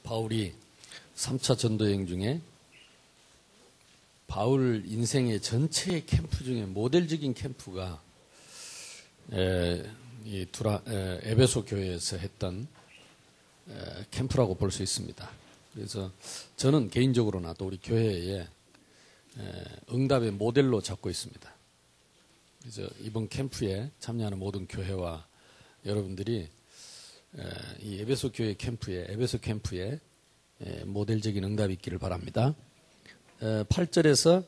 바울이 3차 전도여행 중에 바울 인생의 전체의 캠프 중에 모델적인 캠프가 에베소 교회에서 했던 캠프라고 볼 수 있습니다. 그래서 저는 개인적으로나 또 우리 교회에 응답의 모델로 잡고 있습니다. 그래서 이번 캠프에 참여하는 모든 교회와 여러분들이 이 에베소 교회 캠프에 모델적인 응답이 있기를 바랍니다. 8절에서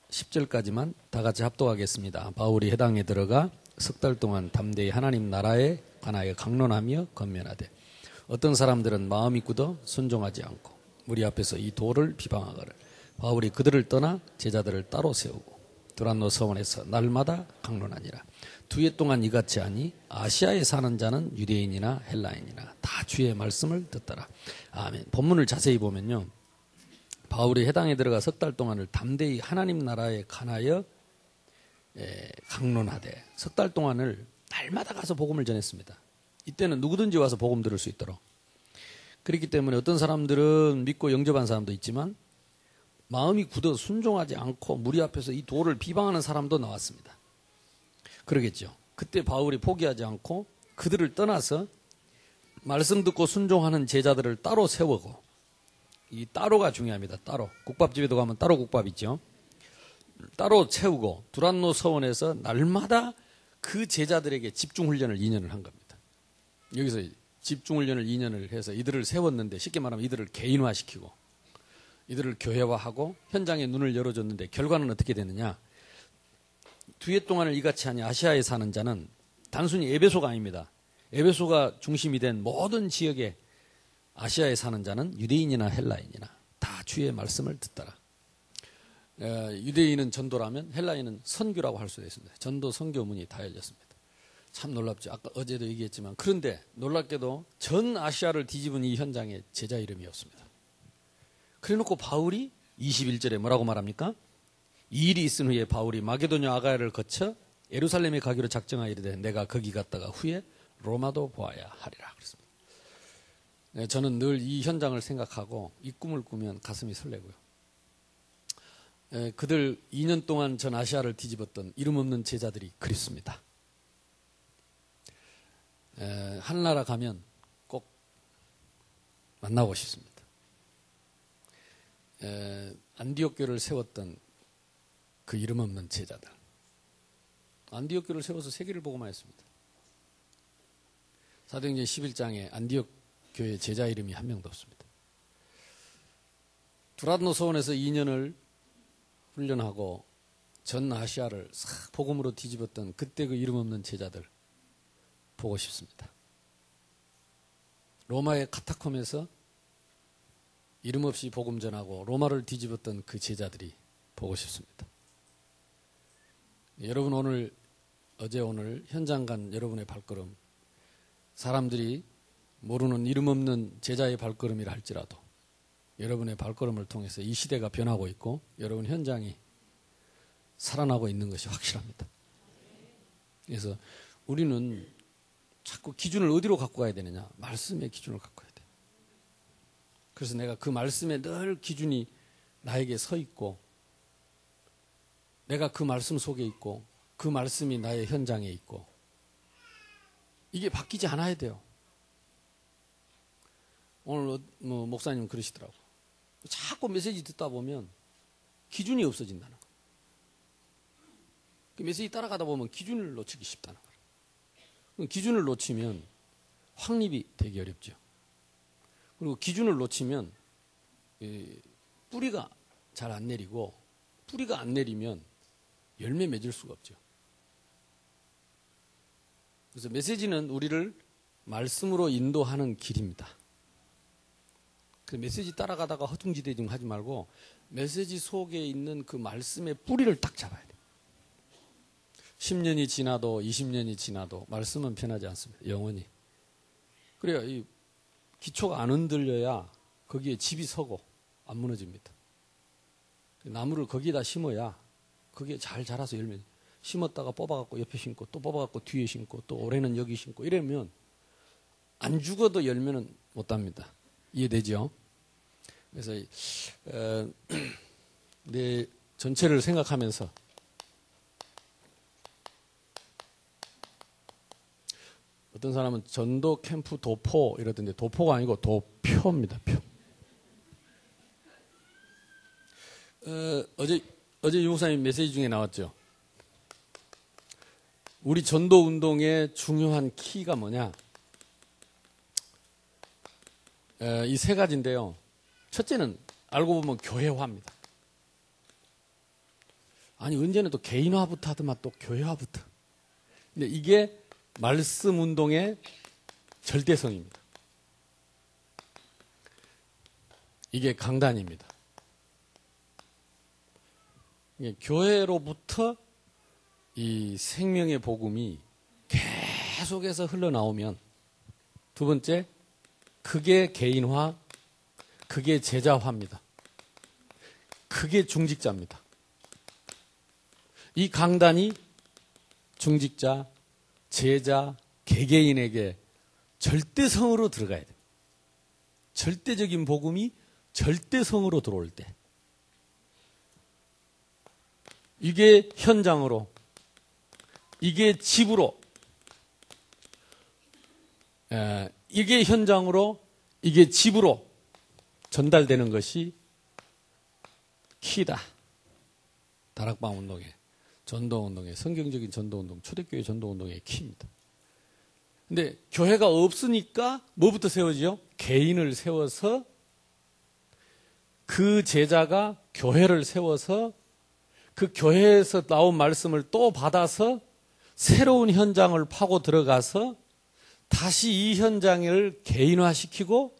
10절까지만 다 같이 합독하겠습니다. 바울이 해당에 들어가 석 달 동안 담대히 하나님 나라에 관하여 강론하며 권면하되 어떤 사람들은 마음이 굳어 순종하지 않고 무리 앞에서 이 도를 비방하거늘 바울이 그들을 떠나 제자들을 따로 세우고 두란노 서원에서 날마다 강론하니라. 2해 동안 이같이 하니 아시아에 사는 자는 유대인이나 헬라인이나 다 주의 말씀을 듣더라. 아멘. 본문을 자세히 보면요, 바울이 해당에 들어가 석 달 동안을 담대히 하나님 나라에 관하여 강론하되 석 달 동안을 날마다 가서 복음을 전했습니다. 이때는 누구든지 와서 복음 들을 수 있도록. 그렇기 때문에 어떤 사람들은 믿고 영접한 사람도 있지만 마음이 굳어 순종하지 않고 무리 앞에서 이 도를 비방하는 사람도 나왔습니다. 그러겠죠. 그때 바울이 포기하지 않고 그들을 떠나서 말씀 듣고 순종하는 제자들을 따로 세우고, 이 따로가 중요합니다. 따로. 국밥집에도 가면 따로 국밥 있죠. 따로 채우고 두란노 서원에서 날마다 그 제자들에게 집중훈련을 2년을 한 겁니다. 여기서 집중훈련을 2년을 해서 이들을 세웠는데, 쉽게 말하면 이들을 개인화시키고 이들을 교회화하고 현장에 눈을 열어줬는데 결과는 어떻게 되느냐. 2해 동안을 이같이 하니 아시아에 사는 자는 단순히 에베소가 아닙니다. 에베소가 중심이 된 모든 지역에 아시아에 사는 자는 유대인이나 헬라인이나 다 주의 말씀을 듣더라. 유대인은 전도라면 헬라인은 선교라고 할 수도 있습니다. 전도 선교 문이 다 열렸습니다. 참 놀랍죠. 아까 어제도 얘기했지만, 그런데 놀랍게도 전 아시아를 뒤집은 이 현장에 제자 이름이 없습니다. 그래놓고 바울이 21절에 뭐라고 말합니까? 이 일이 있은 후에 바울이 마게도냐 아가야를 거쳐 예루살렘에 가기로 작정하여 이르되 내가 거기 갔다가 후에 로마도 보아야 하리라 그랬습니다. 저는 늘 이 현장을 생각하고 이 꿈을 꾸면 가슴이 설레고요. 그들 2년 동안 전 아시아를 뒤집었던 이름 없는 제자들이 그립습니다. 하늘나라 가면 꼭 만나고 싶습니다. 안디옥 교를 세웠던 그 이름 없는 제자들. 안디옥 교를 세워서 세계를 보고만 했습니다. 사도행전 11장에 안디옥 교회 제자 이름이 한 명도 없습니다. 두란노 서원에서 2년을 훈련하고 전 아시아를 싹 복음으로 뒤집었던 그때 그 이름 없는 제자들 보고 싶습니다. 로마의 카타콤에서 이름 없이 복음 전하고 로마를 뒤집었던 그 제자들이 보고 싶습니다. 여러분 어제 오늘 현장 간 여러분의 발걸음, 사람들이 모르는 이름 없는 제자의 발걸음이라 할지라도 여러분의 발걸음을 통해서 이 시대가 변하고 있고 여러분 현장이 살아나고 있는 것이 확실합니다. 그래서 우리는 자꾸 기준을 어디로 갖고 가야 되느냐? 말씀의 기준을 갖고 가야 돼요. 그래서 내가 그 말씀에 늘 기준이 나에게 서 있고 내가 그 말씀 속에 있고 그 말씀이 나의 현장에 있고 이게 바뀌지 않아야 돼요. 오늘 목사님 그러시더라고. 자꾸 메시지 듣다 보면 기준이 없어진다는 거예요. 그 메시지 따라가다 보면 기준을 놓치기 쉽다는 거예요. 기준을 놓치면 확립이 되기 어렵죠. 그리고 기준을 놓치면 뿌리가 잘 안 내리고, 뿌리가 안 내리면 열매 맺을 수가 없죠. 그래서 메시지는 우리를 말씀으로 인도하는 길입니다. 그 메시지 따라가다가 허둥지둥 하지 말고 메시지 속에 있는 그 말씀의 뿌리를 딱 잡아야 돼요. 10년이 지나도 20년이 지나도 말씀은 변하지 않습니다. 영원히. 그래야 이 기초가 안 흔들려야 거기에 집이 서고 안 무너집니다. 나무를 거기에다 심어야 그게 잘 자라서 열매. 심었다가 뽑아갖고 옆에 심고 또 뽑아갖고 뒤에 심고 또 올해는 여기 심고 이러면 안 죽어도 열매는 못 답니다. 이해되죠? 그래서 내 전체를 생각하면서 어떤 사람은 전도 캠프 도포 이러던데 도포가 아니고 도표입니다. 표. 어제 유목사님 메시지 중에 나왔죠. 우리 전도 운동의 중요한 키가 뭐냐? 이 세 가지인데요. 첫째는 알고 보면 교회화입니다. 아니 언제는 또 개인화부터 하더만 또 교회화부터. 근데 이게 말씀 운동의 절대성입니다. 이게 강단입니다. 이게 교회로부터 이 생명의 복음이 계속해서 흘러나오면 두 번째, 그게 개인화, 그게 제자화입니다. 그게 중직자입니다. 이 강단이 중직자, 제자, 개개인에게 절대성으로 들어가야 돼요. 절대적인 복음이 절대성으로 들어올 때. 이게 현장으로, 이게 집으로, 이게 현장으로, 이게 집으로 전달되는 것이 키다. 다락방 운동의, 전도 운동의, 성경적인 전도 운동, 초대교회 전도 운동의 키입니다. 근데 교회가 없으니까 뭐부터 세워지죠? 개인을 세워서 그 제자가 교회를 세워서 그 교회에서 나온 말씀을 또 받아서 새로운 현장을 파고 들어가서 다시 이 현장을 개인화시키고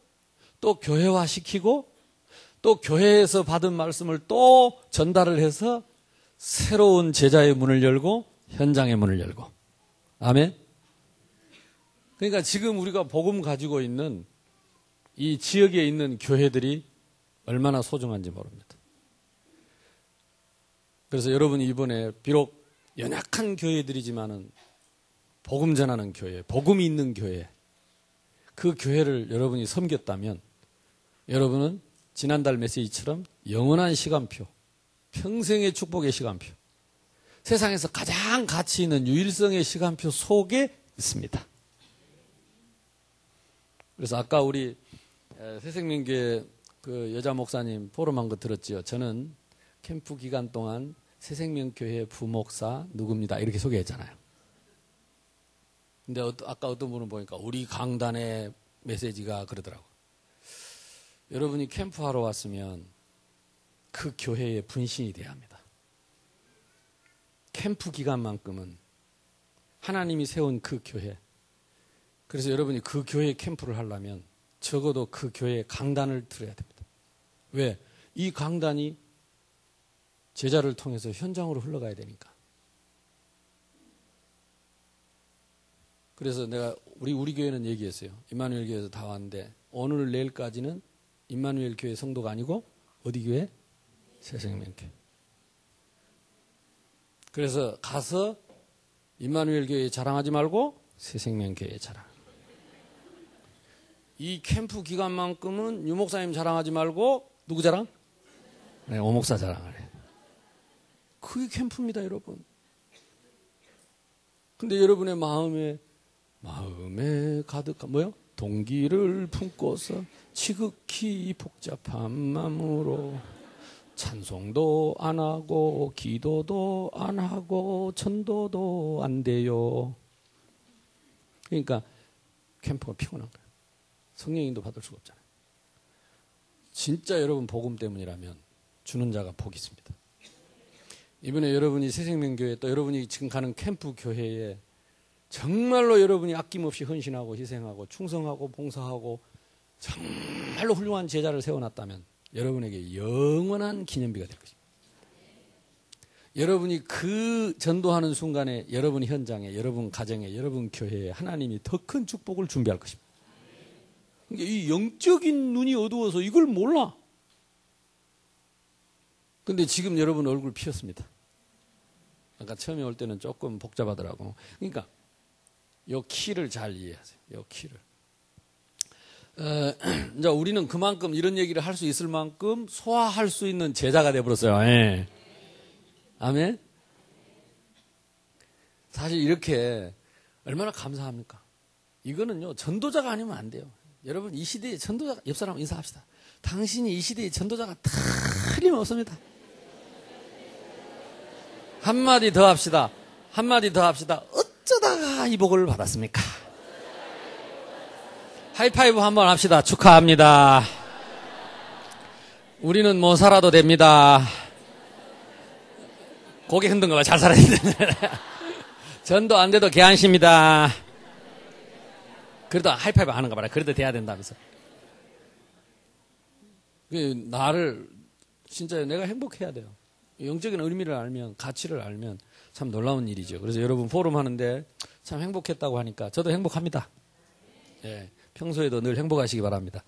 또 교회화시키고 또 교회에서 받은 말씀을 또 전달을 해서 새로운 제자의 문을 열고 현장의 문을 열고. 아멘. 그러니까 지금 우리가 복음 가지고 있는 이 지역에 있는 교회들이 얼마나 소중한지 모릅니다. 그래서 여러분이 이번에 비록 연약한 교회들이지만은 복음 전하는 교회, 복음이 있는 교회, 그 교회를 여러분이 섬겼다면 여러분은 지난달 메시지처럼 영원한 시간표, 평생의 축복의 시간표, 세상에서 가장 가치 있는 유일성의 시간표 속에 있습니다. 그래서 아까 우리 새생명교회 그 여자 목사님 포럼한 거 들었지요. 저는 캠프 기간 동안 새생명교회 부목사 누굽니다. 이렇게 소개했잖아요. 근데 아까 어떤 분은 보니까 우리 강단의 메시지가 그러더라고요. 여러분이 캠프하러 왔으면 그 교회의 분신이 돼야 합니다. 캠프 기간만큼은 하나님이 세운 그 교회. 그래서 여러분이 그 교회에 캠프를 하려면 적어도 그 교회의 강단을 들어야 됩니다. 왜? 이 강단이 제자를 통해서 현장으로 흘러가야 되니까. 그래서 내가 우리 교회는 얘기했어요. 임마누엘 교회에서 다 왔는데 오늘 내일까지는 임마누엘 교회 성도가 아니고 어디 교회? 새생명교회. 그래서 가서 임마누엘 교회 자랑하지 말고 새생명교회 자랑. 이 캠프 기간만큼은 유목사님 자랑하지 말고 누구 자랑? 네, 오목사 자랑하래. 그게 캠프입니다, 여러분. 근데 여러분의 마음에 가득한 뭐요? 동기를 품고서 지극히 복잡한 마음으로 찬송도 안 하고 기도도 안 하고 전도도 안 돼요. 그러니까 캠프가 피곤한 거예요. 성령님도 받을 수가 없잖아요. 진짜 여러분 복음 때문이라면 주는 자가 복이 있습니다. 이번에 여러분이 새생명교회 또 여러분이 지금 가는 캠프 교회에 정말로 여러분이 아낌없이 헌신하고 희생하고 충성하고 봉사하고 정말로 훌륭한 제자를 세워놨다면 여러분에게 영원한 기념비가 될 것입니다. 여러분이 그 전도하는 순간에 여러분 현장에 여러분 가정에 여러분 교회에 하나님이 더 큰 축복을 준비할 것입니다. 그러니까 이 영적인 눈이 어두워서 이걸 몰라. 근데 지금 여러분 얼굴 피었습니다. 아까 처음에 올 때는 조금 복잡하더라고. 그러니까 요 키를 잘 이해하세요. 요 키를. 이제 우리는 그만큼 이런 얘기를 할 수 있을 만큼 소화할 수 있는 제자가 되어버렸어요. 예. 아멘? 사실 이렇게 얼마나 감사합니까? 이거는요, 전도자가 아니면 안 돼요. 여러분, 이 시대의 전도자가, 옆 사람 인사합시다. 당신이 이 시대의 전도자가 틀림없습니다. 한마디 더 합시다. 한마디 더 합시다. 어쩌다가 이 복을 받았습니까? 하이파이브 한번 합시다. 축하합니다. 우리는 뭐 살아도 됩니다. 고개 흔든 거 봐. 잘 살아야 돼. 전도 안 돼도 개안십니다. 그래도 하이파이브 하는 거 봐라. 그래도 돼야 된다면서. 나를 진짜 내가 행복해야 돼요. 영적인 의미를 알면, 가치를 알면 참 놀라운 일이죠. 그래서 여러분 포럼 하는데 참 행복했다고 하니까 저도 행복합니다. 예, 평소에도 늘 행복하시기 바랍니다.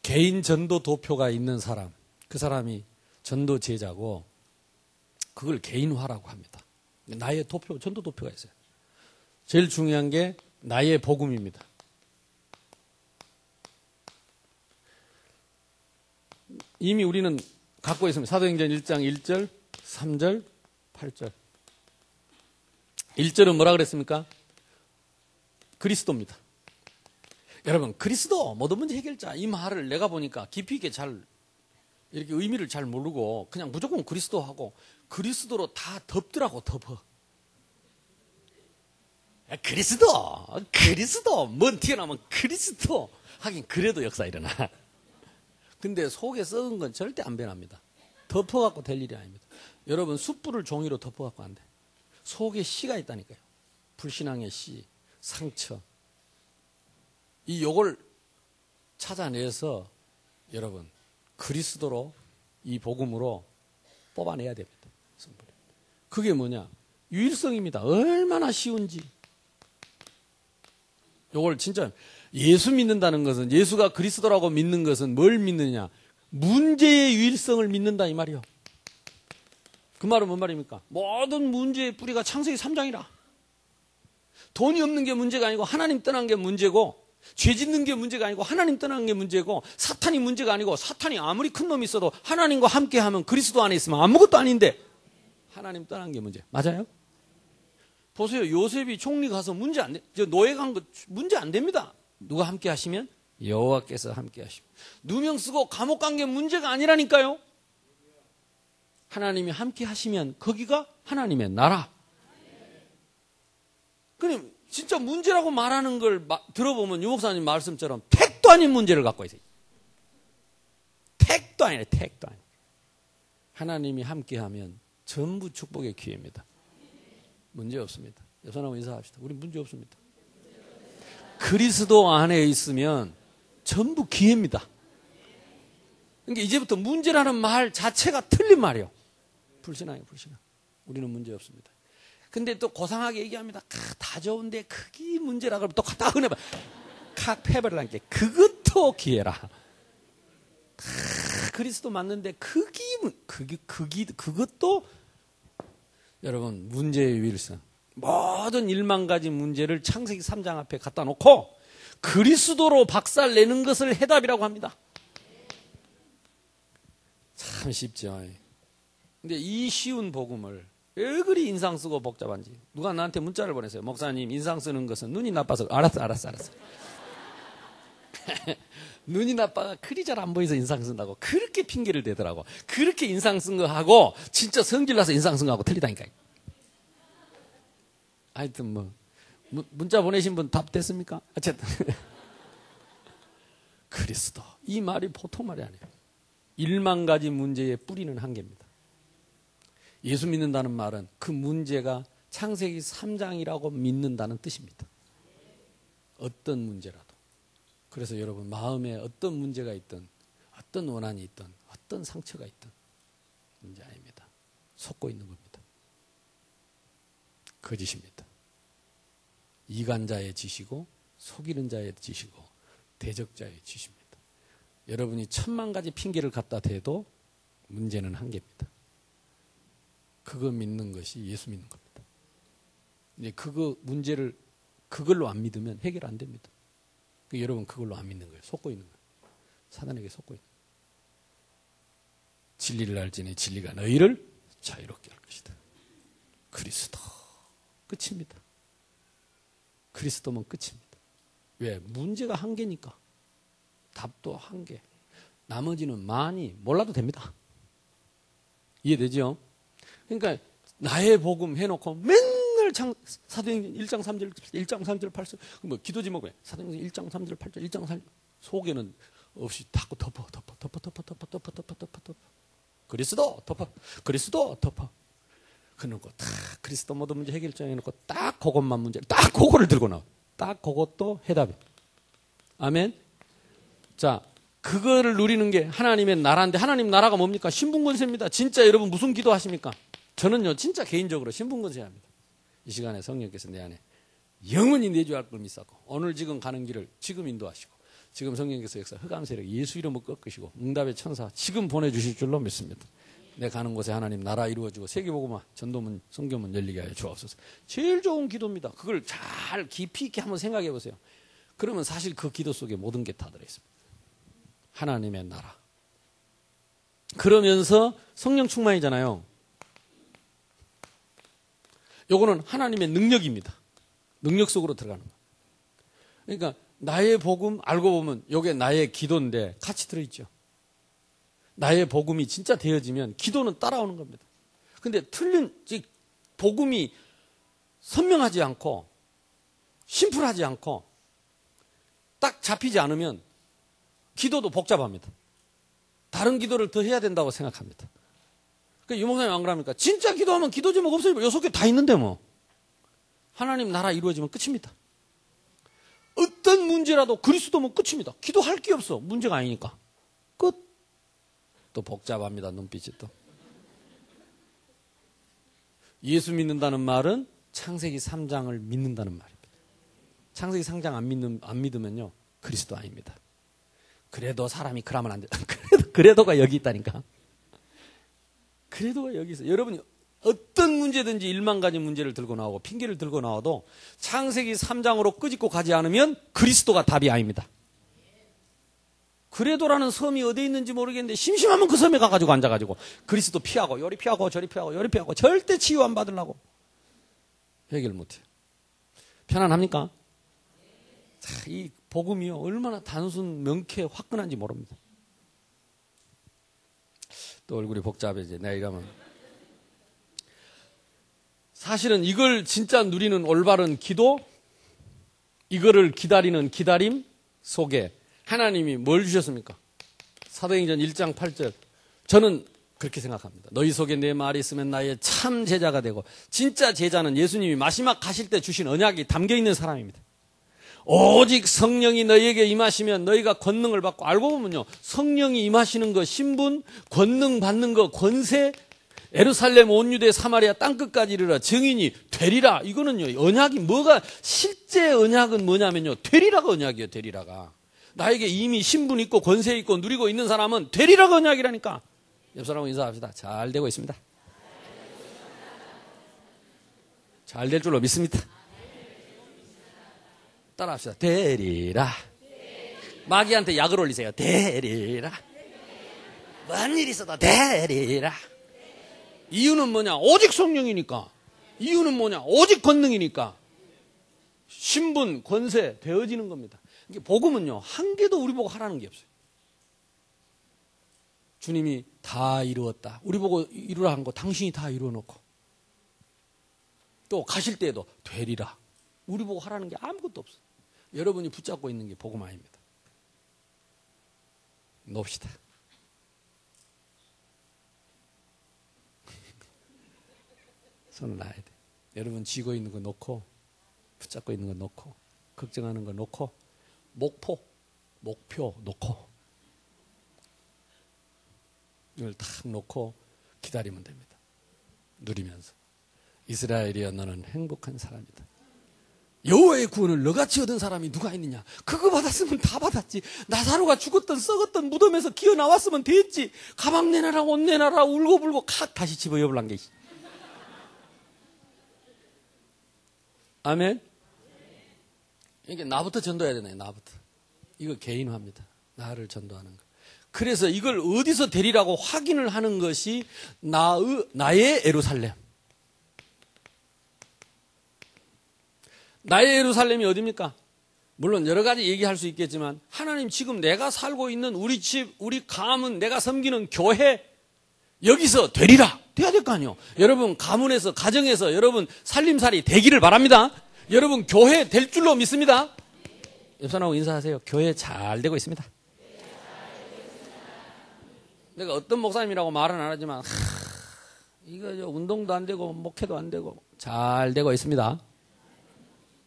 개인 전도 도표가 있는 사람, 그 사람이 전도 제자고 그걸 개인화라고 합니다. 나의 도표, 전도 도표가 있어요. 제일 중요한 게 나의 복음입니다. 이미 우리는 갖고 있습니다. 사도행전 1장 1절, 3절, 8절. 1절은 뭐라 그랬습니까? 그리스도입니다. 여러분, 그리스도 모든 문제 해결자 이 말을 내가 보니까 깊이 있게 잘 이렇게 의미를 잘 모르고 그냥 무조건 그리스도 하고 그리스도로 다 덮더라고. 덮어. 그리스도 뭔 튀어나오면 그리스도 하긴 그래도 역사 일어나. 근데 속에 썩은 건 절대 안 변합니다. 덮어갖고 될 일이 아닙니다. 여러분, 숯불을 종이로 덮어갖고 안 돼. 속에 씨가 있다니까요. 불신앙의 씨, 상처. 요걸 찾아내서 여러분 그리스도로 이 복음으로 뽑아내야 됩니다. 그게 뭐냐? 유일성입니다. 얼마나 쉬운지. 요걸 진짜 예수 믿는다는 것은, 예수가 그리스도라고 믿는 것은 뭘 믿느냐? 문제의 유일성을 믿는다 이 말이요. 그 말은 뭔 말입니까? 모든 문제의 뿌리가 창세기 3장이라. 돈이 없는 게 문제가 아니고 하나님 떠난 게 문제고, 죄 짓는 게 문제가 아니고 하나님 떠난 게 문제고, 사탄이 문제가 아니고, 사탄이 아무리 큰 놈이 있어도 하나님과 함께하면 그리스도 안에 있으면 아무것도 아닌데 하나님 떠난 게 문제. 맞아요? 보세요. 요셉이 총리 가서 문제 안 돼. 노예 간 거 문제 안 됩니다. 누가 함께 하시면? 여호와께서 함께 하시면. 누명 쓰고 감옥 간 게 문제가 아니라니까요. 하나님이 함께 하시면 거기가 하나님의 나라. 그럼 진짜 문제라고 말하는 걸 들어보면 유 목사님 말씀처럼 택도 아닌 문제를 갖고 있어요. 택도 아니에요. 택도 아니에요. 하나님이 함께하면 전부 축복의 기회입니다. 문제 없습니다. 옆 사람 인사합시다. 우리 문제 없습니다. 그리스도 안에 있으면 전부 기회입니다. 그러니까 이제부터 문제라는 말 자체가 틀린 말이에요. 불신앙이에요. 불신앙. 우리는 문제 없습니다. 근데 또 고상하게 얘기합니다. 다 좋은데 그게 문제라 그러면 또 갖다 흔해봐. 패버를 한 게 그것도 기회라. 그리스도 맞는데 그것도 여러분 문제의 유일성. 모든 1만 가지 문제를 창세기 3장 앞에 갖다 놓고 그리스도로 박살내는 것을 해답이라고 합니다. 참 쉽죠. 근데 이 쉬운 복음을 왜 그리 인상 쓰고 복잡한지. 누가 나한테 문자를 보냈어요. 목사님, 인상 쓰는 것은 눈이 나빠서. 알았어. 눈이 나빠가 글이 잘 안 보여서 인상 쓴다고 그렇게 핑계를 대더라고. 그렇게 인상 쓴 거 하고 진짜 성질 나서 인상 쓴 거하고 틀리다니까요. 하여튼 문자 보내신 분 답 됐습니까? 어쨌든 그리스도 이 말이 보통 말이 아니에요. 1만 가지 문제의 뿌리는 한 개입니다. 예수 믿는다는 말은 그 문제가 창세기 3장이라고 믿는다는 뜻입니다. 어떤 문제라도. 그래서 여러분 마음에 어떤 문제가 있든 어떤 원한이 있든 어떤 상처가 있든 문제 아닙니다. 속고 있는 겁니다. 거짓입니다. 이간자의 짓이고 속이는 자의 짓이고 대적자의 짓입니다. 여러분이 1000만 가지 핑계를 갖다 대도 문제는 한 개입니다. 그거 믿는 것이 예수 믿는 겁니다. 이제 그거 문제를 그걸로 안 믿으면 해결 안 됩니다. 여러분 그걸로 안 믿는 거예요. 속고 있는 거예요. 사단에게 속고 있는 거예요. 진리를 알지니 진리가 너희를 자유롭게 할 것이다. 그리스도 끝입니다. 그리스도면 끝입니다. 왜? 문제가 한 개니까. 답도 한 개. 나머지는 많이 몰라도 됩니다. 이해되죠? 그러니까 나의 복음 해놓고 맨날 사도행전 1장 3절 1장 3절 8절 뭐 기도 제목에 사도행전 1장 3절 8절 1장 3절 속에는 없이 닫고 덮어 그리스도 덮어 그놓고 다 그리스도 모든 문제 해결장 해놓고 딱 그것만 문제 딱 그거를 들고 나와. 딱 그것도 해답이. 아멘. 자, 그거를 누리는 게 하나님의 나라인데 하나님 나라가 뭡니까? 신분권세입니다. 진짜 여러분 무슨 기도하십니까? 저는요 진짜 개인적으로 신분권세 합니다. 이 시간에 성령께서 내 안에 영원히 내주할 걸 믿사고 오늘 지금 가는 길을 지금 인도하시고 지금 성령께서 역사 흑암 세력 예수 이름으로 꺾으시고 응답의 천사 지금 보내주실 줄로 믿습니다. 내 가는 곳에 하나님 나라 이루어지고 세계복음화 전도문 성교문 열리게 하여 주옵소서. 제일 좋은 기도입니다. 그걸 잘 깊이 있게 한번 생각해 보세요. 그러면 사실 그 기도 속에 모든 게 다 들어있습니다. 하나님의 나라. 그러면서 성령 충만이잖아요. 요거는 하나님의 능력입니다. 능력 속으로 들어가는 거. 그러니까 나의 복음 알고 보면 요게 나의 기도인데 같이 들어있죠. 나의 복음이 진짜 되어지면 기도는 따라오는 겁니다. 근데 복음이 선명하지 않고 심플하지 않고 딱 잡히지 않으면 기도도 복잡합니다. 다른 기도를 더 해야 된다고 생각합니다. 그러니까 유목사님 안 그럽니까? 진짜 기도하면 기도 제목 없어요. 요 속에 다 있는데 뭐. 하나님 나라 이루어지면 끝입니다. 어떤 문제라도 그리스도면 끝입니다. 기도할 게 없어. 문제가 아니니까. 끝. 또 복잡합니다. 눈빛이 또. 예수 믿는다는 말은 창세기 3장을 믿는다는 말입니다. 창세기 3장 안 믿으면요. 그리스도 아닙니다. 그래도 사람이 그러면 안 돼. 그래도가 여기 있다니까. 그래도가 여기 있어요. 여러분이 어떤 문제든지 1만 가지 문제를 들고 나오고 핑계를 들고 나와도 창세기 3장으로 끄집고 가지 않으면 그리스도가 답이 아닙니다. 그래도라는 섬이 어디에 있는지 모르겠는데 심심하면 그 섬에 가가지고 앉아가지고 그리스도 피하고 요리 피하고 저리 피하고 요리 피하고 절대 치유 안 받으려고 해결 못해요. 편안합니까? 자, 이 복음이요 얼마나 단순 명쾌 화끈한지 모릅니다. 또 얼굴이 복잡해져. 내가 이러면 사실은 이걸 진짜 누리는 올바른 기도, 이거를 기다리는 기다림 속에 하나님이 뭘 주셨습니까? 사도행전 1장 8절. 저는 그렇게 생각합니다. 너희 속에 내 말이 있으면 나의 참 제자가 되고 진짜 제자는 예수님이 마지막 가실 때 주신 언약이 담겨있는 사람입니다. 오직 성령이 너희에게 임하시면 너희가 권능을 받고 알고 보면요. 성령이 임하시는 거 신분, 권능 받는 거 권세, 예루살렘 온 유대 사마리아 땅끝까지 이르러 증인이 되리라. 이거는요. 언약이 뭐가 실제 언약은 뭐냐면요. 되리라가 언약이에요. 되리라가. 나에게 이미 신분 있고 권세 있고 누리고 있는 사람은 되리라가 언약이라니까. 옆 사람하고 인사합시다. 잘 되고 있습니다. 잘 될 줄로 믿습니다. 따라합시다. 되리라. 마귀한테 약을 올리세요. 되리라. 뭔 일 있어도 되리라. 이유는 뭐냐? 오직 성령이니까. 이유는 뭐냐? 오직 권능이니까. 신분, 권세 되어지는 겁니다. 이게 복음은요. 한 개도 우리 보고 하라는 게 없어요. 주님이 다 이루었다. 우리 보고 이루라 한 거 당신이 다 이루어놓고. 또 가실 때에도 되리라. 우리 보고 하라는 게 아무것도 없어요. 여러분이 붙잡고 있는 게 복음 아닙니다. 놉시다. 손을 놔야 돼. 여러분 쥐고 있는 거 놓고 붙잡고 있는 거 놓고 걱정하는 거 놓고 목표 놓고 이걸 딱 놓고 기다리면 됩니다. 누리면서 이스라엘이여 너는 행복한 사람이다. 여호와의 구원을 너같이 얻은 사람이 누가 있느냐? 그거 받았으면 다 받았지. 나사로가 죽었던 썩었던 무덤에서 기어 나왔으면 됐지. 가방 내놔라 옷 내놔라 울고불고 다시 집어 여블란 게. 아멘? 이게 나부터 전도해야 되네, 나부터. 이거 개인화입니다. 나를 전도하는 거. 그래서 이걸 어디서 되리라고 확인을 하는 것이 나의 예루살렘. 나의 예루살렘이 어디입니까? 물론 여러 가지 얘기할 수 있겠지만 하나님 지금 내가 살고 있는 우리 집, 우리 가문, 내가 섬기는 교회 여기서 되리라. 돼야 될 거 아니에요. 여러분 가문에서 가정에서 여러분 살림살이 되기를 바랍니다. 여러분 교회 될 줄로 믿습니다. 옆 사람하고 인사하세요. 교회 잘 되고 있습니다. 내가 어떤 목사님이라고 말은 안 하지만 이거 운동도 안 되고 목회도 안 되고 잘 되고 있습니다.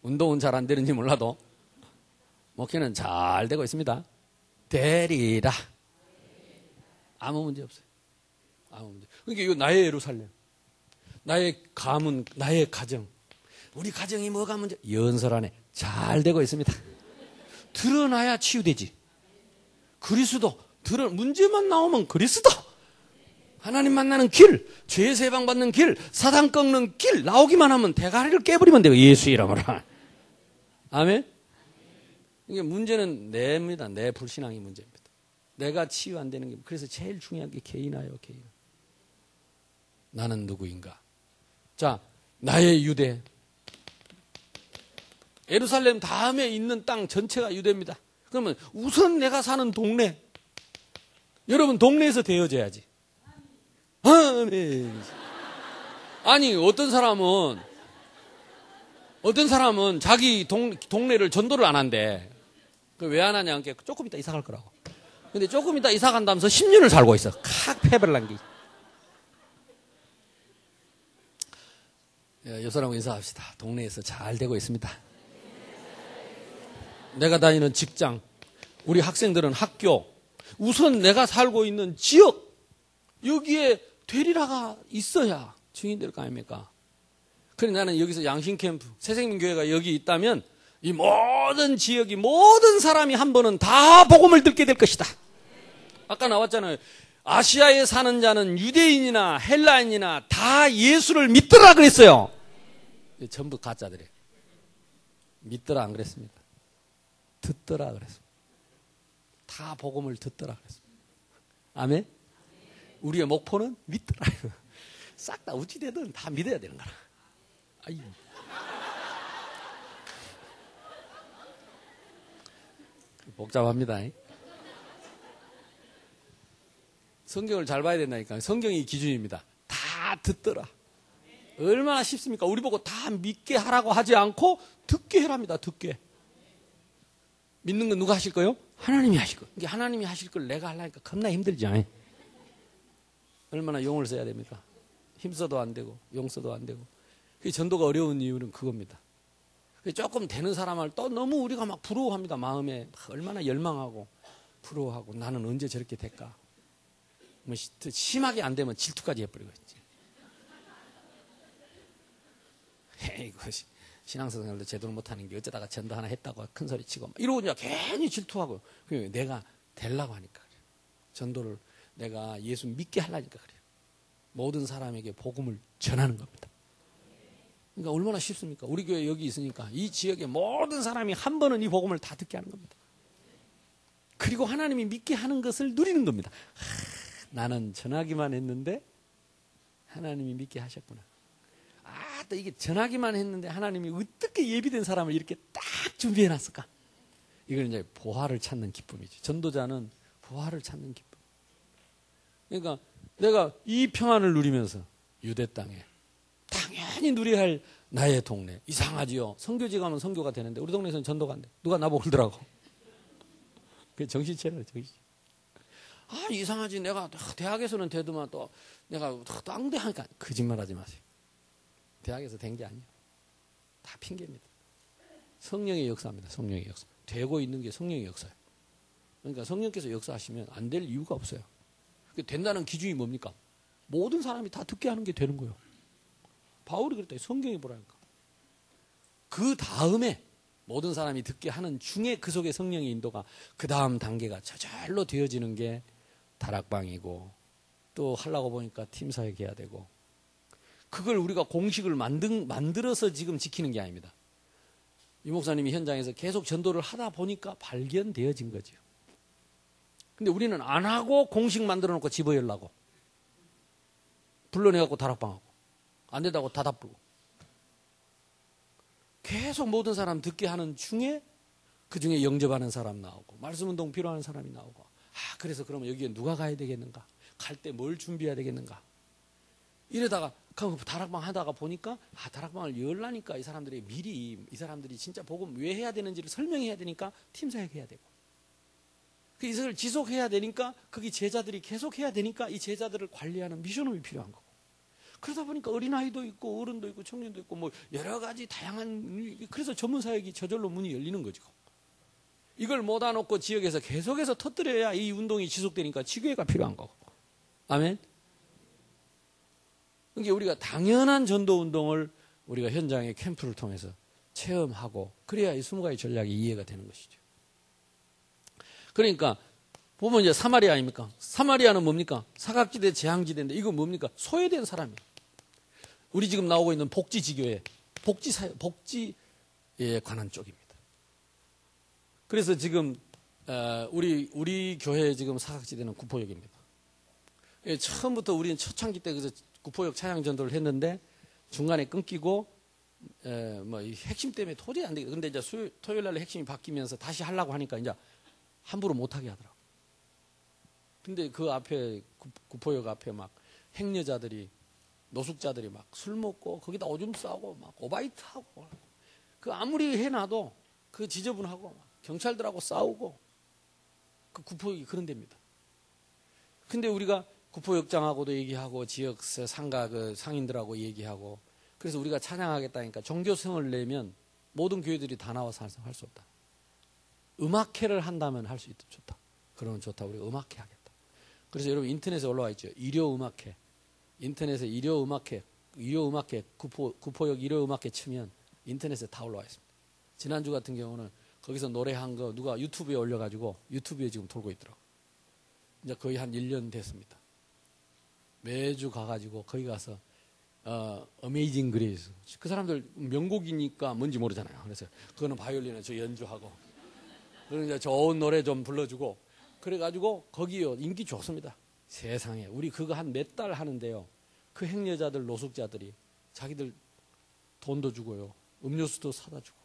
운동은 잘 안 되는지 몰라도 목회는 잘 되고 있습니다. 되리라. 아무 문제 없어요. 아무 문제. 그러니까 이거 나의 예루살렘, 나의 가문, 나의 가정. 우리 가정이 뭐가 문제? 연설 안에 잘 되고 있습니다. 드러나야 치유되지. 그리스도 문제만 나오면 그리스도. 하나님 만나는 길, 죄에서 해방받는 길, 사단 꺾는 길 나오기만 하면 대가리를 깨버리면 돼요. 예수 이름으로. 아멘? 이게 문제는 내입니다. 내 불신앙이 문제입니다. 내가 치유 안 되는 게. 그래서 제일 중요한 게 개인화예요. 개인. 나는 누구인가? 자, 나의 유대. 예루살렘 다음에 있는 땅 전체가 유대입니다. 그러면 우선 내가 사는 동네. 여러분 동네에서 되어져야지. 아멘. 아니 어떤 사람은 자기 동네를 전도를 안 한대. 왜 안 하냐? 조금 이따 이사 갈 거라고. 근데 조금 이따 이사 간다면서 10년을 살고 있어. 칵 패배를 난 게. 옆 사람하고 인사합시다. 동네에서 잘 되고 있습니다. 내가 다니는 직장, 우리 학생들은 학교, 우선 내가 살고 있는 지역, 여기에 되리라가 있어야 증인 될 거 아닙니까? 그래 나는 여기서 양신캠프, 새생명교회가 여기 있다면 이 모든 지역이 모든 사람이 한 번은 다 복음을 듣게 될 것이다. 아까 나왔잖아요. 아시아에 사는 자는 유대인이나 헬라인이나 다 예수를 믿더라 그랬어요. 전부 가짜들이에요. 믿더라 안 그랬습니다. 듣더라 그랬습니다. 다 복음을 듣더라 그랬습니다. 아멘? 우리의 목표는 믿더라. 싹 다 어찌되든 다 믿어야 되는 거라. 아이. 복잡합니다. 성경을 잘 봐야 된다니까. 성경이 기준입니다. 다 듣더라. 얼마나 쉽습니까? 우리 보고 다 믿게 하라고 하지 않고 듣게 해랍니다. 듣게. 믿는 건 누가 하실 거예요? 하나님이 하실 거예요. 이게 하나님이 하실 걸 내가 하려니까 겁나 힘들지. 얼마나 용을 써야 됩니까? 힘써도 안 되고 용 써도 안 되고. 전도가 어려운 이유는 그겁니다. 조금 되는 사람을 또 너무 우리가 막 부러워합니다. 마음에 얼마나 열망하고 부러워하고 나는 언제 저렇게 될까? 뭐 심하게 안 되면 질투까지 해버리고 있지. 에이, 신앙생활도 제대로 못하는 게 어쩌다가 전도 하나 했다고 큰 소리 치고 이러고 이제 괜히 질투하고. 내가 되려고 하니까 그래요. 전도를 내가 예수 믿게 하려니까 그래요. 모든 사람에게 복음을 전하는 겁니다. 그러니까 얼마나 쉽습니까? 우리 교회 여기 있으니까 이 지역의 모든 사람이 한 번은 이 복음을 다 듣게 하는 겁니다. 그리고 하나님이 믿게 하는 것을 누리는 겁니다. 나는 전하기만 했는데 하나님이 믿게 하셨구나. 또 이게 전하기만 했는데 하나님이 어떻게 예비된 사람을 이렇게 딱 준비해 놨을까? 이걸 이제 보화를 찾는 기쁨이죠. 전도자는 보화를 찾는 기쁨. 그러니까 내가 이 평안을 누리면서 유대 땅에 당연히 누려야 할 나의 동네. 이상하지요. 선교지 가면 선교가 되는데 우리 동네에서는 전도가 안 돼. 누가 나보고 그러더라고. 그게 정신차려요. 정신. 이상하지. 내가 대학에서는 되더만 또 내가 땅대 하니까 거짓말하지 마세요. 대학에서 된 게 아니에요. 다 핑계입니다. 성령의 역사입니다. 성령의 역사. 되고 있는 게 성령의 역사예요. 그러니까 성령께서 역사하시면 안 될 이유가 없어요. 된다는 기준이 뭡니까? 모든 사람이 다 듣게 하는 게 되는 거예요. 바울이 그랬다. 성경에 보라니까. 그 다음에 모든 사람이 듣게 하는 중에 그 속에 성령의 인도가 그 다음 단계가 저절로 되어지는 게 다락방이고 또 하려고 보니까 팀사역 해야 되고 그걸 우리가 공식을 만들어서 지금 지키는 게 아닙니다. 이 목사님이 현장에서 계속 전도를 하다 보니까 발견되어진 거죠. 근데 우리는 안 하고 공식 만들어 놓고 집어 열라고. 불러내갖고 다락방하고. 안 된다고 다답 불고. 계속 모든 사람 듣게 하는 중에 그 중에 영접하는 사람 나오고 말씀 운동 필요한 사람이 나오고 그래서 그러면 여기에 누가 가야 되겠는가? 갈 때 뭘 준비해야 되겠는가? 이러다가 다락방 하다가 보니까 다락방을 열라니까 이 사람들이 미리 이 사람들이 진짜 복음 왜 해야 되는지를 설명해야 되니까 팀 사역해야 되고 이것을 지속해야 되니까 거기 제자들이 계속 해야 되니까 이 제자들을 관리하는 미션홈이 필요한 거고 그러다 보니까 어린아이도 있고 어른도 있고 청년도 있고 뭐 여러 가지 다양한 그래서 전문 사역이 저절로 문이 열리는 거죠. 이걸 모아 놓고 지역에서 계속해서 터뜨려야 이 운동이 지속되니까 지교회가 필요한 거고. 아멘. 그러니까 우리가 당연한 전도 운동을 우리가 현장의 캠프를 통해서 체험하고 그래야 이 20가지 전략이 이해가 되는 것이죠. 그러니까 보면 이제 사마리아 아닙니까? 사마리아는 뭡니까? 사각지대 재앙지대인데 이거 뭡니까? 소외된 사람이에요. 우리 지금 나오고 있는 복지지교회, 복지에 관한 쪽입니다. 그래서 지금 우리 교회 지금 사각지대는 구포역입니다. 처음부터 우리는 초창기 때 그래서 구포역 차량 전도를 했는데 중간에 끊기고 뭐 핵심 때문에 도저히 안 되겠다. 근데 이제 토요일 날 핵심이 바뀌면서 다시 하려고 하니까 이제 함부로 못 하게 하더라고. 근데 그 앞에 구포역 앞에 막 행여자들이 노숙자들이 막 술 먹고 거기다 오줌 싸고 막 오바이트 하고 그 아무리 해놔도 그 지저분하고 막 경찰들하고 싸우고 그 구포역이 그런 데입니다. 근데 우리가 구포역장하고도 얘기하고 지역 상가 그 상인들하고 얘기하고 그래서 우리가 찬양하겠다니까 종교성을 내면 모든 교회들이 다 나와서 할 수 없다. 음악회를 한다면 할 수 있다. 좋다. 그러면 좋다. 우리가 음악회 하겠다. 그래서 여러분 인터넷에 올라와 있죠. 일요음악회. 인터넷에 일요음악회 구포역 일요음악회 치면 인터넷에 다 올라와 있습니다. 지난주 같은 경우는 거기서 노래한 거 누가 유튜브에 올려가지고 유튜브에 지금 돌고 있더라고요. 이제 거의 한 1년 됐습니다. 매주 가가지고 거기 가서 어메이징 그레이스 그 사람들 명곡이니까 뭔지 모르잖아요. 그래서 그거는 바이올린에 저 연주하고 그리고 이제 좋은 노래 좀 불러주고 그래가지고 거기요 인기 좋습니다. 세상에 우리 그거 한 몇 달 하는데요. 그 행여자들 노숙자들이 자기들 돈도 주고요. 음료수도 사다 주고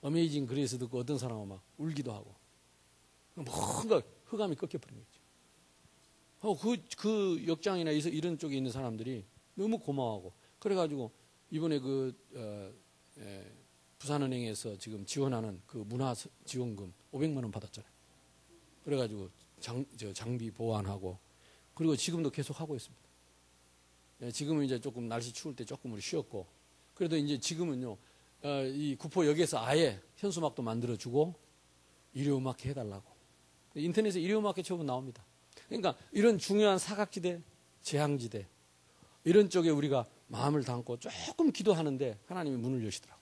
어메이징 그레이스 듣고 어떤 사람은 막 울기도 하고 뭔가 흑암이 꺾여버린 거죠. 그 역장이나 이런 쪽에 있는 사람들이 너무 고마워하고 그래가지고 이번에 부산은행에서 지금 지원하는 그 문화지원금 500만 원 받았잖아요. 그래가지고 장비 보완하고 그리고 지금도 계속 하고 있습니다. 지금은 이제 조금 날씨 추울 때 조금 우리 쉬었고 그래도 이제 지금은요 이 구포역에서 아예 현수막도 만들어주고 일요음악회 해달라고 인터넷에 일요음악회 처음 나옵니다. 그러니까 이런 중요한 사각지대, 재앙지대 이런 쪽에 우리가 마음을 담고 조금 기도하는데 하나님이 문을 여시더라고요.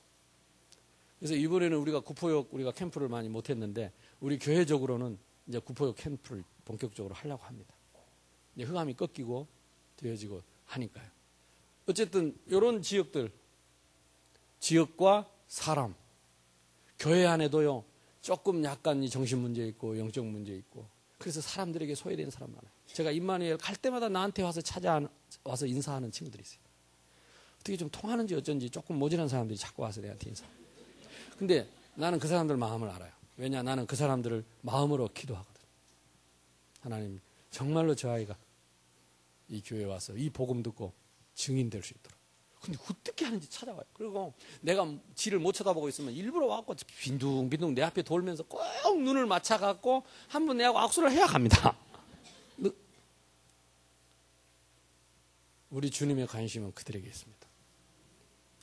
그래서 이번에는 우리가 구포역 우리가 캠프를 많이 못했는데 우리 교회적으로는 이제 구포역 캠프를 본격적으로 하려고 합니다. 이제 흑암이 꺾이고 되어지고 하니까요. 어쨌든 이런 지역과 사람, 교회 안에도요 조금 약간 이 정신 문제 있고 영적 문제 있고 그래서 사람들에게 소외되는 사람 많아요. 제가 임마누엘 갈 때마다 나한테 와서 찾아와서 인사하는 친구들이 있어요. 어떻게 좀 통하는지 어쩐지 조금 모질한 사람들이 자꾸 와서 내한테 인사. 근데 나는 그 사람들 마음을 알아요. 왜냐 나는 그 사람들을 마음으로 기도하거든. 하나님 정말로 저 아이가 이 교회에 와서 이 복음 듣고 증인될 수 있도록. 근데 어떻게 하는지 찾아와요. 그리고 내가 지를 못 쳐다보고 있으면 일부러 와갖고 빈둥빈둥 내 앞에 돌면서 꼭 눈을 맞춰갖고 한 번 내하고 악수를 해야 갑니다. 우리 주님의 관심은 그들에게 있습니다.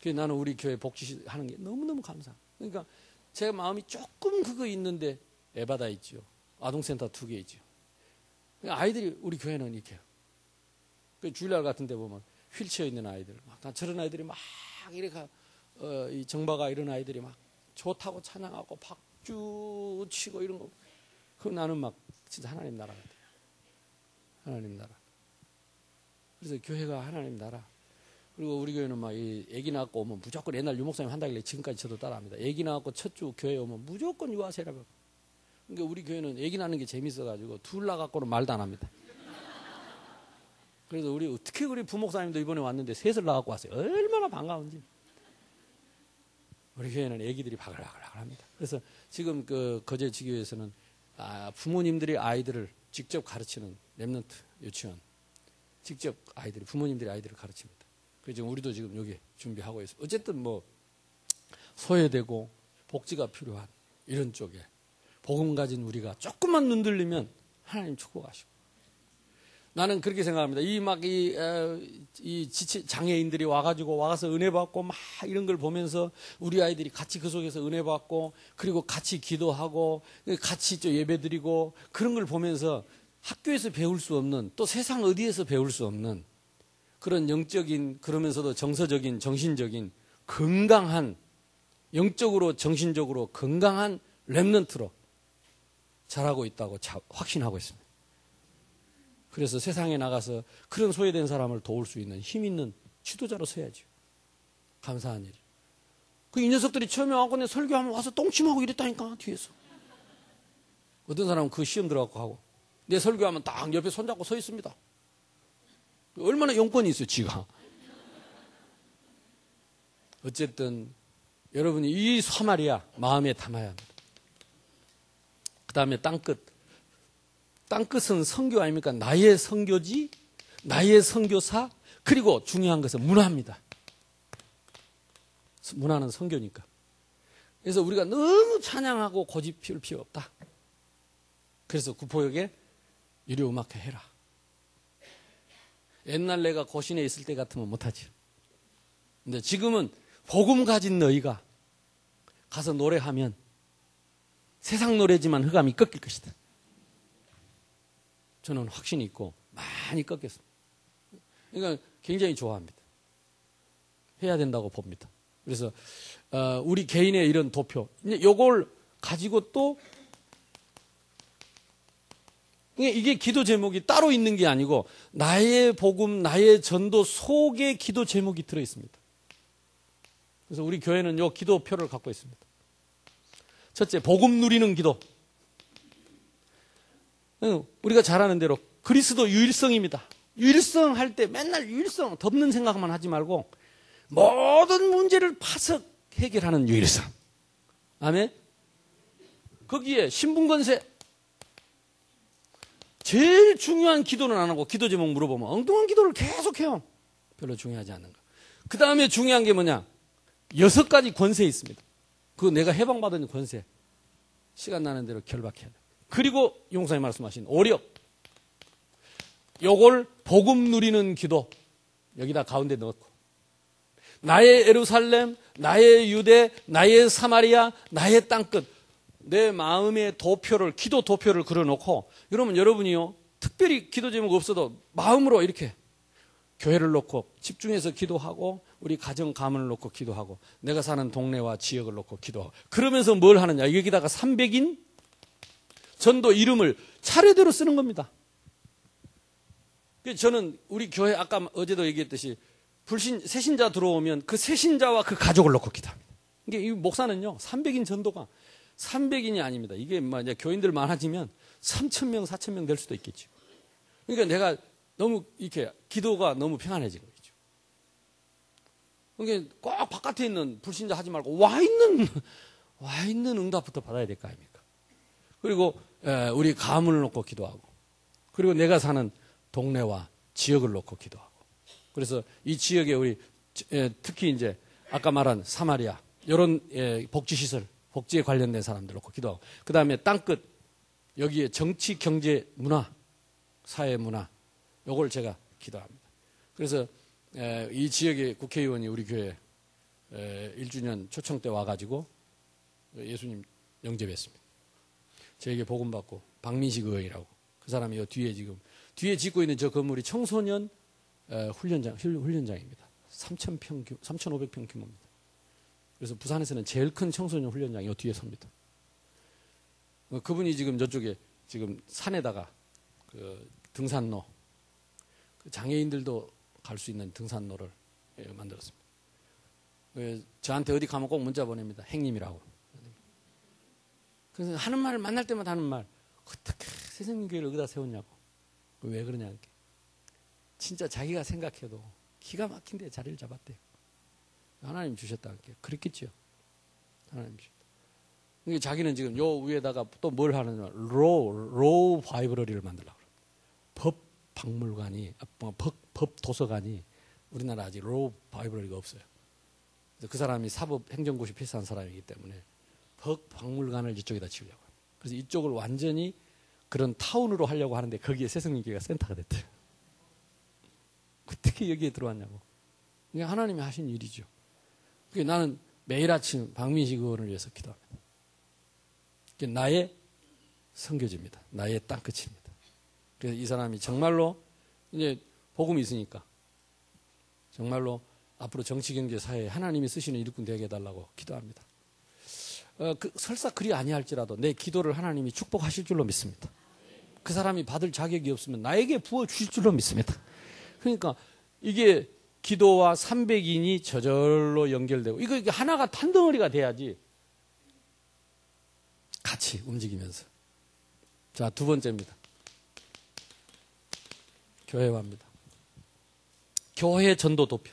그래서 나는 우리 교회 복지하는 게 너무너무 감사합니다. 그러니까 제 마음이 조금 그거 있는데 에바다 있죠. 아동센터 2개 있죠. 아이들이 우리 교회는 이렇게 그 주일날 같은 데 보면 휠체어 있는 아이들 막 저런 아이들이 막 이렇게 이 정바가 이런 아이들이 막 좋다고 찬양하고 박주 치고 이런 거 그 나는 막 진짜 하나님 나라 같아요. 하나님 나라. 그래서 교회가 하나님 나라. 그리고 우리 교회는 막 이 애기 낳고 오면 무조건 옛날 유목사님 한다길래 지금까지 저도 따라합니다. 애기 낳고 첫 주 교회 오면 무조건 유아세라고. 그러니까 우리 교회는 애기 낳는 게 재밌어가지고 둘 낳았고는 말도 안 합니다. 그래서 특히 우리 부목사님도 이번에 왔는데 셋을 낳고 왔어요. 얼마나 반가운지. 우리 교회는 애기들이 바글바글합니다. 그래서 지금 그 거제 지교에서는 부모님들이 아이들을 직접 가르치는 렘넌트 유치원, 직접 부모님들이 아이들을 가르칩니다. 그래서 우리도 지금 여기 준비하고 있어요. 어쨌든 뭐 소외되고 복지가 필요한 이런 쪽에 복음 가진 우리가 조금만 눈들리면 하나님 축복하시고. 나는 그렇게 생각합니다. 이 장애인들이 와서 은혜 받고 막 이런 걸 보면서 우리 아이들이 같이 그 속에서 은혜 받고 그리고 같이 기도하고 같이 예배 드리고 그런 걸 보면서 학교에서 배울 수 없는 또 세상 어디에서 배울 수 없는 그런 영적인 그러면서도 정서적인 정신적인 건강한 영적으로 정신적으로 건강한 렘넌트로 자라고 있다고 확신하고 있습니다. 그래서 세상에 나가서 그런 소외된 사람을 도울 수 있는 힘 있는 지도자로 서야죠. 감사한 일. 이 녀석들이 처음에 와서 내 설교하면 와서 똥침하고 이랬다니까 뒤에서. 어떤 사람은 그 시험 들어가고 하고 내 설교하면 딱 옆에 손잡고 서 있습니다. 얼마나 용건이 있어요, 지가. 어쨌든 여러분이 이 사마리아 마음에 담아야 합니다. 그 다음에 땅끝. 땅끝은 선교 아닙니까? 나의 선교지, 나의 선교사, 그리고 중요한 것은 문화입니다. 문화는 선교니까. 그래서 우리가 너무 찬양하고 고집 피울 필요 없다. 그래서 구포역에 유료음악회 해라. 옛날 내가 고신에 있을 때 같으면 못하지. 근데 지금은 복음 가진 너희가 가서 노래하면 세상 노래지만 흑암이 꺾일 것이다. 저는 확신이 있고 많이 꺾였습니다. 그러니까 굉장히 좋아합니다. 해야 된다고 봅니다. 그래서 우리 개인의 이런 도표, 이걸 가지고 또 이게 기도 제목이 따로 있는 게 아니고 나의 복음, 나의 전도 속에 기도 제목이 들어 있습니다. 그래서 우리 교회는 이 기도표를 갖고 있습니다. 첫째, 복음 누리는 기도. 우리가 잘 아는 대로 그리스도 유일성입니다. 유일성 할 때 맨날 유일성 덮는 생각만 하지 말고 모든 문제를 파석 해결하는 유일성. 아멘. 거기에 신분건세. 제일 중요한 기도는 안 하고 기도 제목 물어보면 엉뚱한 기도를 계속해요. 별로 중요하지 않는 거. 그 다음에 중요한 게 뭐냐? 6가지 권세 있습니다. 그거 내가 해방받은 권세. 시간 나는 대로 결박해야 돼. 그리고 용사님 말씀하신 오력. 요걸 복음 누리는 기도. 여기다 가운데 넣고. 나의 예루살렘, 나의 유대, 나의 사마리아, 나의 땅끝. 내 마음의 도표를, 기도 도표를 그려놓고, 그러면 여러분이요, 특별히 기도 제목 없어도 마음으로 이렇게 교회를 놓고 집중해서 기도하고, 우리 가정 가문을 놓고 기도하고, 내가 사는 동네와 지역을 놓고 기도하고, 그러면서 뭘 하느냐? 여기다가 300인 전도 이름을 차례대로 쓰는 겁니다. 저는 우리 교회 아까 어제도 얘기했듯이 새신자 들어오면 그 새신자와 그 가족을 놓고 기도합니다. 이게 이 목사는요, 300인 전도가 300인이 아닙니다. 이게 이제 교인들 많아지면 3,000명, 4,000명 될 수도 있겠죠. 그러니까 내가 너무 이렇게 기도가 너무 평안해진 거죠. 그러니까 꼭 바깥에 있는 불신자 하지 말고 와 있는 응답부터 받아야 될 거 아닙니까? 그리고 우리 가문을 놓고 기도하고, 그리고 내가 사는 동네와 지역을 놓고 기도하고. 그래서 이 지역에 우리 특히 이제 아까 말한 사마리아 이런 복지시설, 복지에 관련된 사람들 놓고 기도하고, 그 다음에 땅끝 여기에 정치, 경제, 문화, 사회 문화 요걸 제가 기도합니다. 그래서 이 지역의 국회의원이 우리 교회 1주년 초청 때 와가지고 예수님 영접했습니다. 저에게 복음 받고 박민식 의원이라고 그 사람이 뒤에 짓고 있는 저 건물이 청소년 훈련장입니다. 3,500평 규모입니다. 그래서 부산에서는 제일 큰 청소년 훈련장이 이 뒤에 섭니다. 그분이 지금 저쪽에 지금 산에다가 그 등산로, 그 장애인들도 갈 수 있는 등산로를 만들었습니다. 저한테 어디 가면 꼭 문자 보냅니다. 행님이라고. 그래서 하는 말 만날 때마다 하는 말, 어떻게 세상님 교회를 여기다 세웠냐고. 왜 그러냐. 진짜 자기가 생각해도 기가 막힌데 자리를 잡았대요. 하나님 주셨다. 그랬겠죠. 하나님 주셨다. 그러니까 자기는 지금 요 위에다가 또 뭘 하느냐. 로우 바이브러리를 만들려고 그래요. 법 박물관이, 법 도서관이 우리나라 아직 로우 바이브러리가 없어요. 그래서 그 사람이 사법 행정고시 필사한 사람이기 때문에 법 박물관을 이쪽에다 지으려고 합니다. 그래서 이쪽을 완전히 그런 타운으로 하려고 하는데 거기에 새성님교회가 센터가 됐대요. 어떻게 여기에 들어왔냐고. 이게 하나님이 하신 일이죠. 나는 매일 아침 박민식 의원을 위해서 기도합니다. 이게 나의 선교지입니다. 나의 땅끝입니다. 그래서 이 사람이 정말로 이제 복음이 있으니까 정말로 앞으로 정치, 경제, 사회에 하나님이 쓰시는 일꾼 되게 해달라고 기도합니다. 설사 그리 아니할지라도 내 기도를 하나님이 축복하실 줄로 믿습니다. 그 사람이 받을 자격이 없으면 나에게 부어주실 줄로 믿습니다. 그러니까 이게 기도와 300인이 저절로 연결되고 이게 하나가 한 덩어리가 돼야지 같이 움직이면서. 자, 두 번째입니다. 교회화입니다. 교회 전도 도표.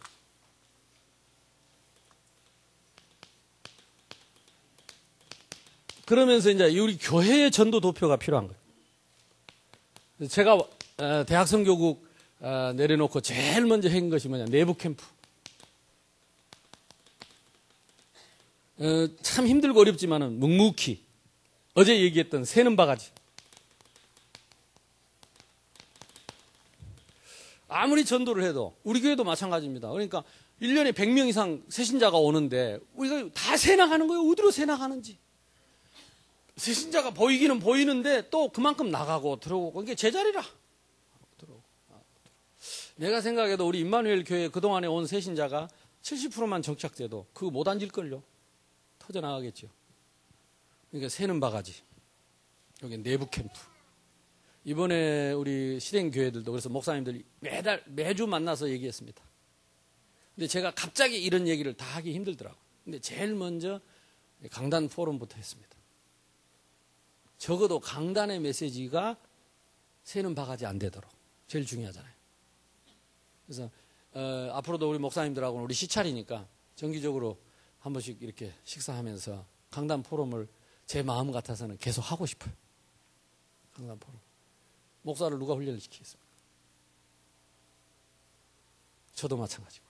그러면서 이제 우리 교회의 전도 도표가 필요한 거예요. 제가 대학 선교국 내려놓고 제일 먼저 한 것이 뭐냐, 내부 캠프. 참 힘들고 어렵지만은 묵묵히 어제 얘기했던 새는 바가지. 아무리 전도를 해도 우리 교회도 마찬가지입니다. 그러니까 1년에 100명 이상 새신자가 오는데 우리가 다 새 나가는 거예요. 어디로 새 나가는지. 새신자가 보이기는 보이는데 또 그만큼 나가고 들어오고 이게 제자리라. 내가 생각해도 우리 임마누엘 교회 그동안에 온 새신자가 70%만 정착돼도 그거 못 앉을걸요. 터져나가겠죠. 그러니까 새는 바가지. 여기 내부 캠프. 이번에 우리 실행교회들도 그래서 목사님들이 매주 만나서 얘기했습니다. 근데 제가 갑자기 이런 얘기를 다 하기 힘들더라고요. 근데 제일 먼저 강단 포럼부터 했습니다. 적어도 강단의 메시지가 새는 바가지 안 되도록. 제일 중요하잖아요. 그래서 앞으로도 우리 목사님들하고는 우리 시찰이니까 정기적으로 한 번씩 이렇게 식사하면서 강단 포럼을 제 마음 같아서는 계속 하고 싶어요. 강단 포럼. 목사를 누가 훈련을 시키겠습니까? 저도 마찬가지고.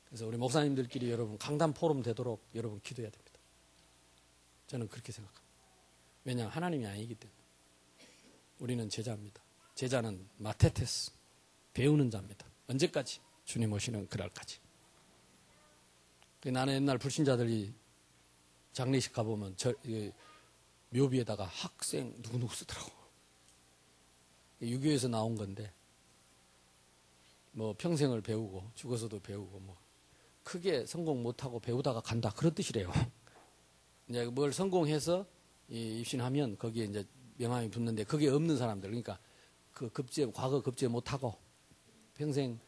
그래서 우리 목사님들끼리 여러분 강단 포럼 되도록 여러분 기도해야 됩니다. 저는 그렇게 생각합니다. 왜냐하면 하나님이 아니기 때문에. 우리는 제자입니다. 제자는 마테테스, 배우는 자입니다. 언제까지? 주님 오시는 그날까지. 나는 옛날 불신자들이 장례식 가보면 묘비에다가 학생 누구누구 쓰더라고. 유교에서 나온 건데 뭐 평생을 배우고 죽어서도 배우고 뭐 크게 성공 못하고 배우다가 간다 그런 뜻이래요. 이제 뭘 성공해서 입신하면 거기에 이제 명함이 붙는데 그게 없는 사람들, 그러니까 그 과거 급제 못하고 평생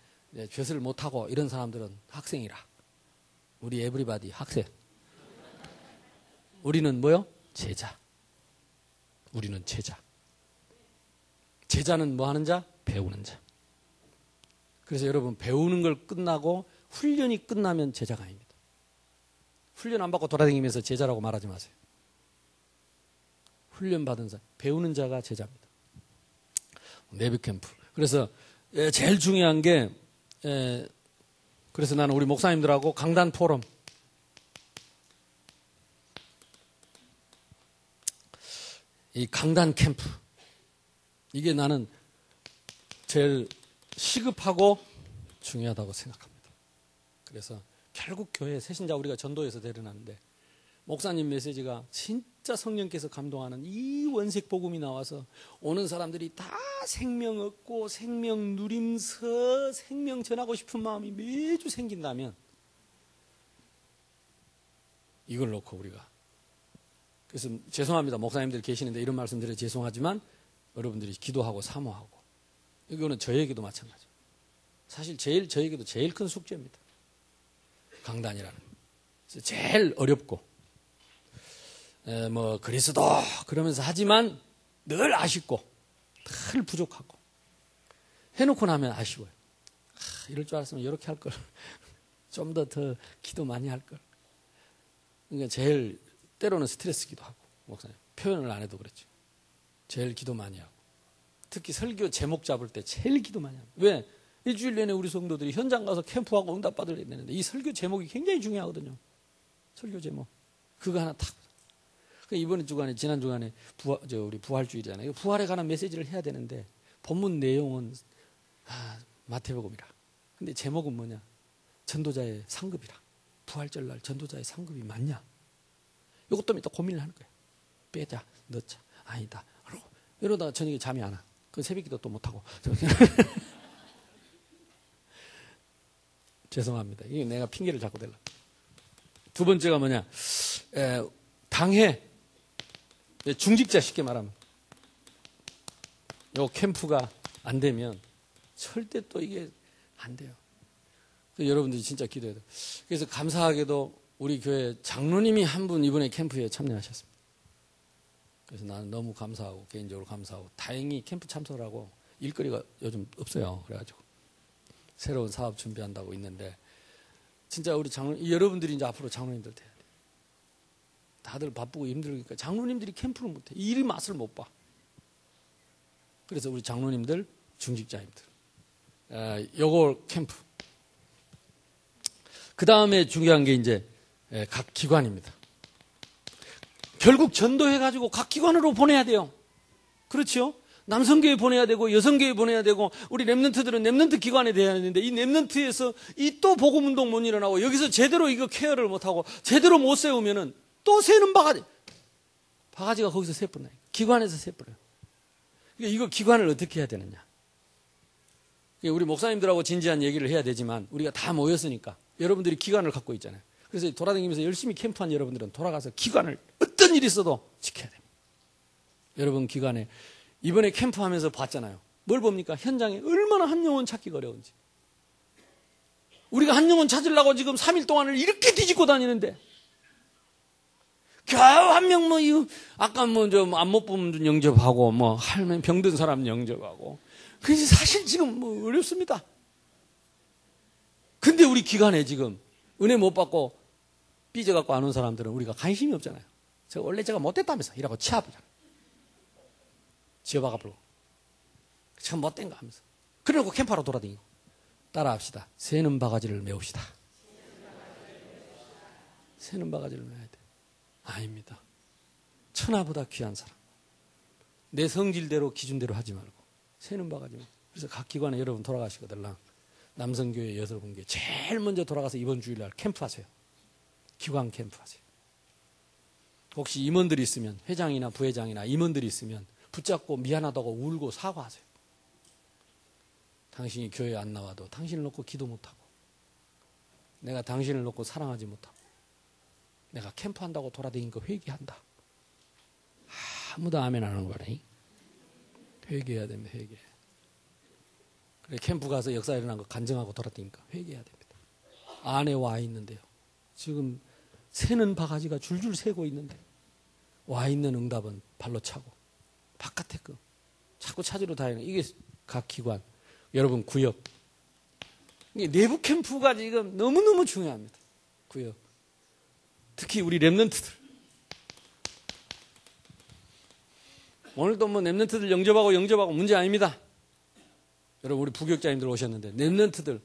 죄를 못하고 이런 사람들은 학생이라. 우리 에브리바디 학생. 우리는 뭐요? 제자. 우리는 제자. 제자는 뭐 하는 자? 배우는 자. 그래서 여러분 배우는 걸 끝나고 훈련이 끝나면 제자가 아닙니다. 훈련 안 받고 돌아다니면서 제자라고 말하지 마세요. 훈련 받은 자, 배우는 자가 제자입니다. 내부 캠프. 그래서 제일 중요한 게 그래서 나는 우리 목사님들하고 강단 포럼. 이 강단 캠프. 이게 나는 제일 시급하고 중요하다고 생각합니다. 그래서 결국 교회 새신자 우리가 전도해서 데려놨는데 목사님 메시지가 진짜 성령께서 감동하는 이 원색 복음이 나와서 오는 사람들이 다 생명 얻고 생명 누리면서 생명 전하고 싶은 마음이 매주 생긴다면 이걸 놓고 우리가 그래서 죄송합니다. 목사님들 계시는데 이런 말씀 드려 죄송하지만 여러분들이 기도하고 사모하고 이거는 저에게도 마찬가지입니다. 사실 저에게도 제일 큰 숙제입니다. 강단이라는. 그래서 제일 어렵고, 그리스도 그러면서 하지만 늘 아쉽고, 늘 부족하고, 해놓고 나면 아쉬워요. 이럴 줄 알았으면 이렇게 할 걸. 좀 더 기도 많이 할 걸. 그러니까 제일 때로는 스트레스기도 하고, 목사님 표현을 안 해도 그렇죠. 제일 기도 많이 하고, 특히 설교 제목 잡을 때 제일 기도 많이 합니다. 왜? 일주일 내내 우리 성도들이 현장 가서 캠프하고 응답 받으려야 되는데 이 설교 제목이 굉장히 중요하거든요. 설교 제목 그거 하나 탁. 이번 주간에 지난 주간에 우리 부활주일이잖아요. 부활에 관한 메시지를 해야 되는데 본문 내용은 마태복음이라. 근데 제목은 뭐냐? 전도자의 상급이라. 부활절날 전도자의 상급이 맞냐? 이것 때문에 또 고민을 하는 거예요. 빼자, 넣자, 아니다. 이러다가 저녁에 잠이 안 와. 그 새벽기도 또 못하고. 죄송합니다. 이게 내가 핑계를 자꾸 대려. 두 번째가 뭐냐? 당해. 중직자 쉽게 말하면. 요 캠프가 안 되면 절대 또 이게 안 돼요. 여러분들이 진짜 기도해야 돼요. 그래서 감사하게도 우리 교회 장로님이 한 분 이번에 캠프에 참여하셨습니다. 그래서 나는 너무 감사하고 개인적으로 감사하고 다행히 캠프 참석을 하고 일거리가 요즘 없어요. 그래가지고 새로운 사업 준비한다고 있는데 진짜 우리 여러분들이 이제 앞으로 장로님들 돼야 돼. 다들 바쁘고 힘들으니까 장로님들이 캠프를 못해. 일 맛을 못 봐. 그래서 우리 장로님들, 중직자님들 요거 캠프. 그 다음에 중요한 게 이제 각 기관입니다. 결국 전도해가지고 각 기관으로 보내야 돼요. 그렇죠? 남성교회 보내야 되고 여성교회 보내야 되고 우리 랩런트들은 랩런트 기관에 대해야 하는데 이 랩런트에서 이 또 복음운동 못 일어나고 여기서 제대로 이거 케어를 못하고 제대로 못 세우면은 또 새는 바가지가 거기서 새뿌려요. 기관에서 새뿌려요. 그러니까 이거 기관을 어떻게 해야 되느냐. 우리 목사님들하고 진지한 얘기를 해야 되지만 우리가 다 모였으니까 여러분들이 기관을 갖고 있잖아요. 그래서 돌아다니면서 열심히 캠프한 여러분들은 돌아가서 기관을 어떤 일이 있어도 지켜야 됩니다. 여러분 기관에 이번에 캠프하면서 봤잖아요. 뭘 봅니까? 현장에 얼마나 한 영혼 찾기가 어려운지. 우리가 한 영혼 찾으려고 지금 3일 동안을 이렇게 뒤집고 다니는데 겨우 한 명 아까 좀 안못 보면 영접하고 할머니 병든 사람 영접하고 그래서 사실 지금 어렵습니다. 근데 우리 기관에 지금 은혜 못 받고 삐져갖고 안 온 사람들은 우리가 관심이 없잖아요. 원래 제가 못됐다면서 이라고 치아보잖아요. 지어박아 불고 참 못된 거 하면서 그러고 캠프하러 돌아다니고 따라합시다. 새는 바가지를 메웁시다. 새는 바가지를 메워야 돼. 아닙니다. 천하보다 귀한 사람. 내 성질대로 기준대로 하지 말고 새는 바가지. 그래서 각 기관에 여러분 돌아가시거든요. 남성교회, 여성교회 제일 먼저 돌아가서 이번 주일날 캠프하세요. 기관 캠프하세요. 혹시 임원들이 있으면 회장이나 부회장이나 임원들이 있으면 붙잡고 미안하다고 울고 사과하세요. 당신이 교회에 안 나와도 당신을 놓고 기도 못하고 내가 당신을 놓고 사랑하지 못하고 내가 캠프한다고 돌아다닌 거 회개한다. 아무도 아멘 안 하는 거네. 회개해야 됩니다. 회개. 그래 캠프 가서 역사 일어난 거 간증하고 돌아다니니까 회개해야 됩니다. 안에 와 있는데요. 지금 새는 바가지가 줄줄 새고 있는데 와 있는 응답은 발로 차고 바깥에 거 자꾸 찾으러 다니는 이게 각 기관 여러분 구역 이게 내부 캠프가 지금 너무너무 중요합니다. 구역 특히 우리 랩런트들 오늘도 랩런트들 영접하고 문제 아닙니다. 여러분 우리 부교육자님들 오셨는데 랩런트들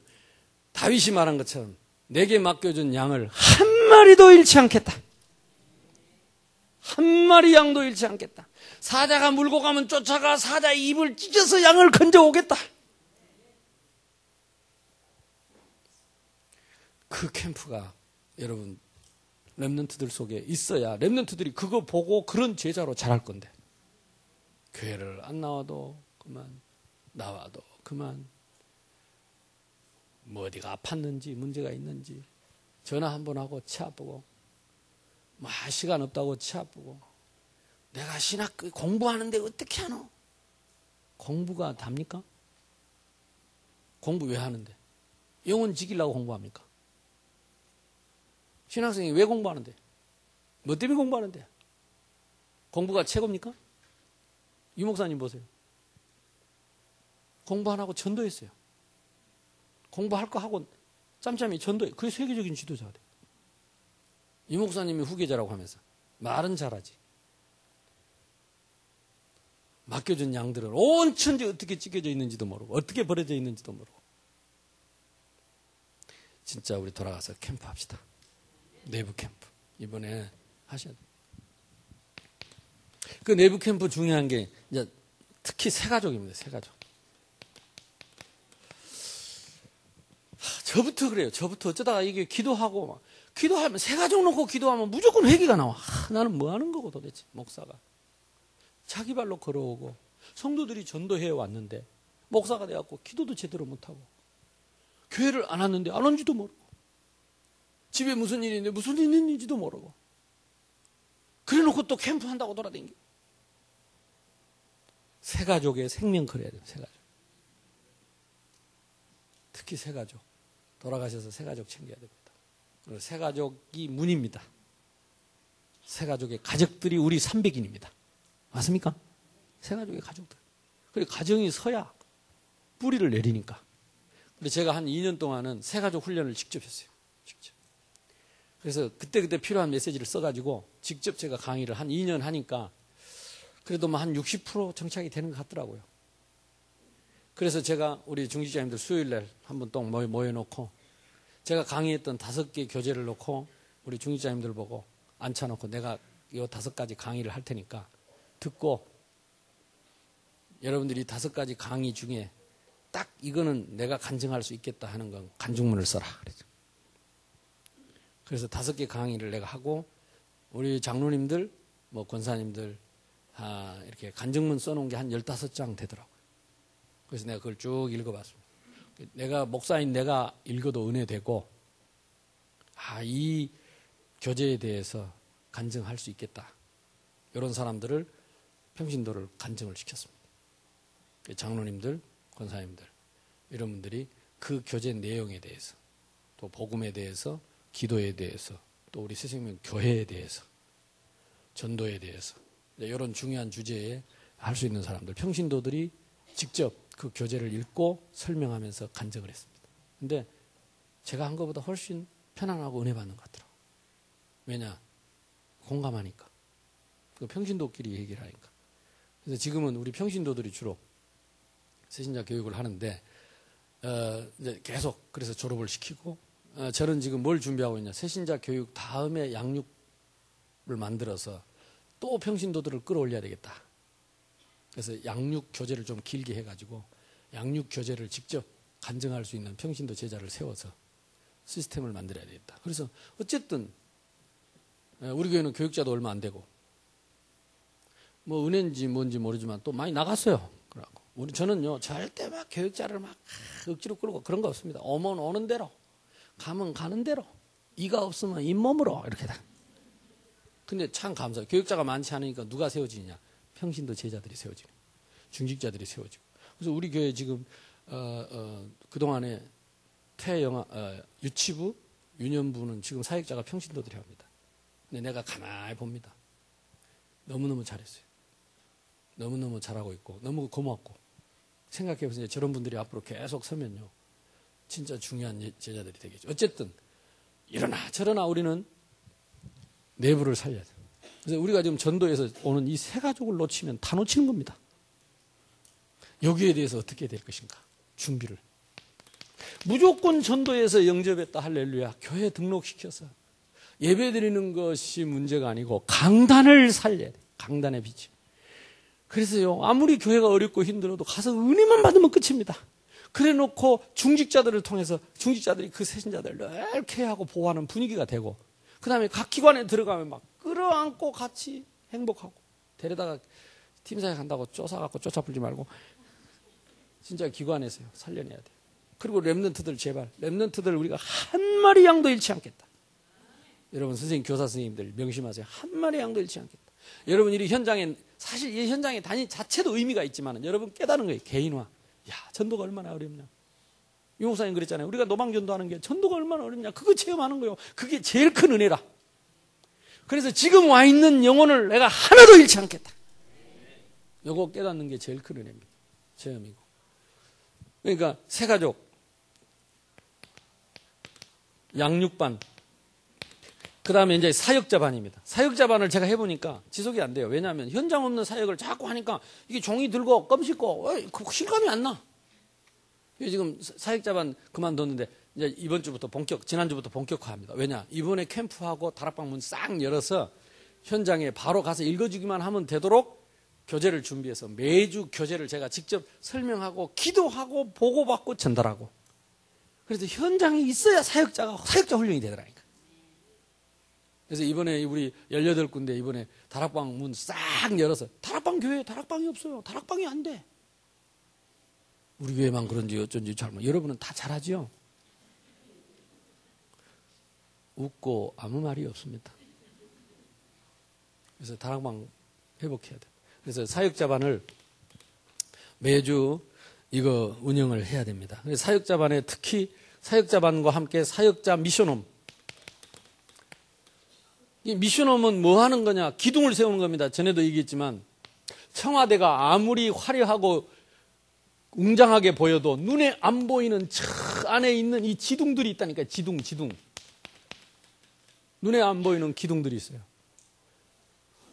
다윗이 말한 것처럼 내게 맡겨준 양을 한 마리도 잃지 않겠다. 한 마리 양도 잃지 않겠다. 사자가 물고 가면 쫓아가 사자의 입을 찢어서 양을 건져오겠다. 그 캠프가 여러분 랩런트들 속에 있어야 랩런트들이 그거 보고 그런 제자로 자랄 건데 교회를 안 나와도 그만 나와도 그만 어디가 아팠는지 문제가 있는지 전화 한번 하고 치 아프고 시간 없다고 치 아프고 내가 신학 공부하는데 어떻게 하노? 공부가 답니까? 공부 왜 하는데? 영혼 지키려고 공부합니까? 신학생이 왜 공부하는데? 뭐 때문에 공부하는데? 공부가 최고입니까? 유 목사님 보세요. 공부 안 하고 전도했어요. 공부할 거 하고 짬짬이 전도해. 그게 세계적인 지도자가 돼. 유 목사님이 후계자라고 하면서 말은 잘하지. 맡겨준 양들은 온 천지 어떻게 찢겨져 있는지도 모르고 어떻게 버려져 있는지도 모르고. 진짜 우리 돌아가서 캠프 합시다. 내부 캠프. 이번에 하셔야 돼요. 그 내부 캠프 중요한 게 이제 특히 새가족입니다. 새가족. 저부터 그래요. 저부터 어쩌다가 이게 기도하고 막 기도하면 새가족 놓고 기도하면 무조건 회개가 나와. 나는 뭐 하는 거고 도대체 목사가. 자기 발로 걸어오고 성도들이 전도해 왔는데 목사가 돼갖고 기도도 제대로 못하고 교회를 안 왔는데 안 온지도 모르고 집에 무슨 일이 있는데 무슨 일이 있는지도 모르고 그래놓고 또 캠프 한다고 돌아다니고 새가족의 생명 걸어야 돼요. 새가족. 특히 새가족. 돌아가셔서 새가족 챙겨야 됩니다. 그리고 새가족이 문입니다. 새가족의 가족들이 우리 300인입니다. 맞습니까? 새가족의 가족들. 그리고 가정이 서야 뿌리를 내리니까. 근데 제가 한 2년 동안은 새가족 훈련을 직접 했어요. 직접. 그래서 그때그때 필요한 메시지를 써가지고 직접 제가 강의를 한 2년 하니까 그래도 뭐 한 60% 정착이 되는 것 같더라고요. 그래서 제가 우리 중직자님들 수요일날 한번 또 모여놓고 제가 강의했던 5개 교재를 놓고 우리 중직자님들 보고 앉혀놓고 내가 이 5가지 강의를 할 테니까 듣고 여러분들이 5가지 강의 중에 딱 이거는 내가 간증할 수 있겠다 하는 건 간증문을 써라. 그래서 5개 강의를 내가 하고 우리 장로님들, 뭐 권사님들 이렇게 간증문 써놓은 게 한 15장 되더라고요. 그래서 내가 그걸 쭉 읽어봤습니다. 내가 목사인 내가 읽어도 은혜되고 이 교제에 대해서 간증할 수 있겠다. 이런 사람들을 평신도를 간증을 시켰습니다. 장로님들, 권사님들 이런 분들이 그 교제 내용에 대해서 또 복음에 대해서 기도에 대해서 또 우리 새생명 교회에 대해서 전도에 대해서 이런 중요한 주제에 할 수 있는 사람들 평신도들이 직접 그 교재를 읽고 설명하면서 간증을 했습니다. 근데 제가 한 것보다 훨씬 편안하고 은혜 받는 것 같더라고요. 왜냐? 공감하니까. 그 평신도끼리 얘기를 하니까. 그래서 지금은 우리 평신도들이 주로 새신자 교육을 하는데 이제 계속 그래서 졸업을 시키고 저는 지금 뭘 준비하고 있냐. 새신자 교육 다음에 양육을 만들어서 또 평신도들을 끌어올려야 되겠다. 그래서 양육 교재를 좀 길게 해가지고 양육 교재를 직접 간증할 수 있는 평신도 제자를 세워서 시스템을 만들어야 되겠다. 그래서 어쨌든 우리 교회는 교육자도 얼마 안 되고 뭐 은혜인지 뭔지 모르지만 또 많이 나갔어요. 그러고 저는요 절대 막 교육자를 막 억지로 끌고 그런 거 없습니다. 오면 오는 대로 가면 가는 대로 이가 없으면 잇몸으로 이렇게 다. 근데 참 감사해요. 교육자가 많지 않으니까 누가 세워지냐? 평신도 제자들이 세워지고 중직자들이 세워지고. 그래서 우리 교회 지금 그동안에 유치부, 유년부는 지금 사역자가 평신도들이 합니다. 근데 내가 가만히 봅니다. 너무너무 잘했어요. 너무너무 잘하고 있고 너무 고맙고 생각해보세요. 저런 분들이 앞으로 계속 서면요. 진짜 중요한 제자들이 되겠죠. 어쨌든 이러나 저러나 우리는 내부를 살려야 돼요. 그래서 우리가 지금 전도에서 오는 이 세 가족을 놓치면 다 놓치는 겁니다. 여기에 대해서 어떻게 될 것인가. 준비를. 무조건 전도에서 영접했다 할렐루야. 교회 등록시켜서 예배드리는 것이 문제가 아니고 강단을 살려야 돼요. 강단의 빛이. 그래서요. 아무리 교회가 어렵고 힘들어도 가서 은혜만 받으면 끝입니다. 그래 놓고 중직자들을 통해서 중직자들이 그 새신자들을 이렇게 하고 보호하는 분위기가 되고 그 다음에 각 기관에 들어가면 막 끌어안고 같이 행복하고 데려다가 팀사에 간다고 쫓아갖고 쫓아불지 말고 진짜 기관에서요. 살려내야 돼요. 그리고 렘넌트들 제발 렘넌트들 우리가 한 마리 양도 잃지 않겠다. 여러분 선생님 교사 선생님들 명심하세요. 한 마리 양도 잃지 않겠다. 여러분 이 현장에 사실 이 현장에 다니 자체도 의미가 있지만 여러분 깨달은 거예요. 개인화. 야 전도가 얼마나 어렵냐. 유 목사님 그랬잖아요. 우리가 노방전도하는 게 전도가 얼마나 어렵냐. 그거 체험하는 거요. 그게 제일 큰 은혜라. 그래서 지금 와 있는 영혼을 내가 하나도 잃지 않겠다. 요거 깨닫는 게 제일 큰 은혜입니다. 체험이고. 그러니까 새 가족, 양육반, 그 다음에 이제 사역자반입니다. 사역자반을 제가 해보니까 지속이 안 돼요. 왜냐하면 현장 없는 사역을 자꾸 하니까 이게 종이 들고 껌 씹고 실감이 안 나. 지금 사역자반 그만뒀는데 이제 이번 주부터 지난주부터 본격화합니다. 왜냐? 이번에 캠프하고 다락방 문 싹 열어서 현장에 바로 가서 읽어주기만 하면 되도록 교재를 준비해서 매주 교재를 제가 직접 설명하고 기도하고 보고받고 전달하고. 그래서 현장에 있어야 사역자 훈련이 되더라니까. 그래서 이번에 우리 18군데 이번에 다락방 문 싹 열어서 다락방 교회에 다락방이 없어요. 다락방이 안 돼. 우리 교회만 그런지 어쩐지 여러분은 다 잘하죠? 웃고 아무 말이 없습니다. 그래서 다락방 회복해야 돼. 그래서 사역자반을 매주 이거 운영을 해야 됩니다. 그래서 사역자반에 특히 사역자반과 함께 사역자 미션홈. 이 미션홈은 뭐 하는 거냐? 기둥을 세우는 겁니다. 전에도 얘기했지만 청와대가 아무리 화려하고 웅장하게 보여도 눈에 안 보이는 저 안에 있는 이 지둥들이 있다니까요. 지둥. 눈에 안 보이는 기둥들이 있어요.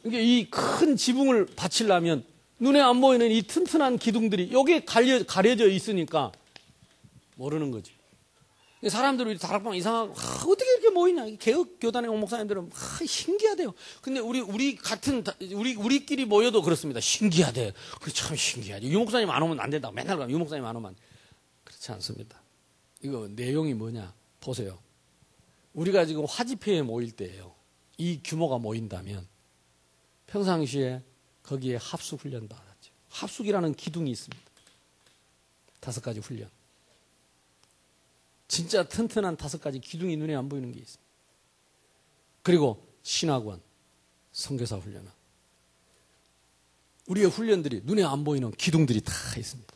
이게 이 큰 지붕을 받치려면 눈에 안 보이는 이 튼튼한 기둥들이 여기에 가려져 있으니까 모르는 거지. 사람들이 다락방 이상하고 어떻게 이렇게 모이냐. 개혁교단의 목사님들은 신기하대요. 근데 우리끼리 모여도 그렇습니다. 신기하대. 참 신기하지. 유 목사님 안 오면 안 된다고 맨날 가면 유 목사님 안 오면 그렇지 않습니다. 이거 내용이 뭐냐 보세요. 우리가 지금 화집회에 모일 때예요. 이 규모가 모인다면 평상시에 거기에 합숙 훈련 받았죠. 합숙이라는 기둥이 있습니다. 5가지 훈련. 진짜 튼튼한 5가지 기둥이 눈에 안 보이는 게 있습니다. 그리고 신학원, 선교사 훈련은 우리의 훈련들이 눈에 안 보이는 기둥들이 다 있습니다.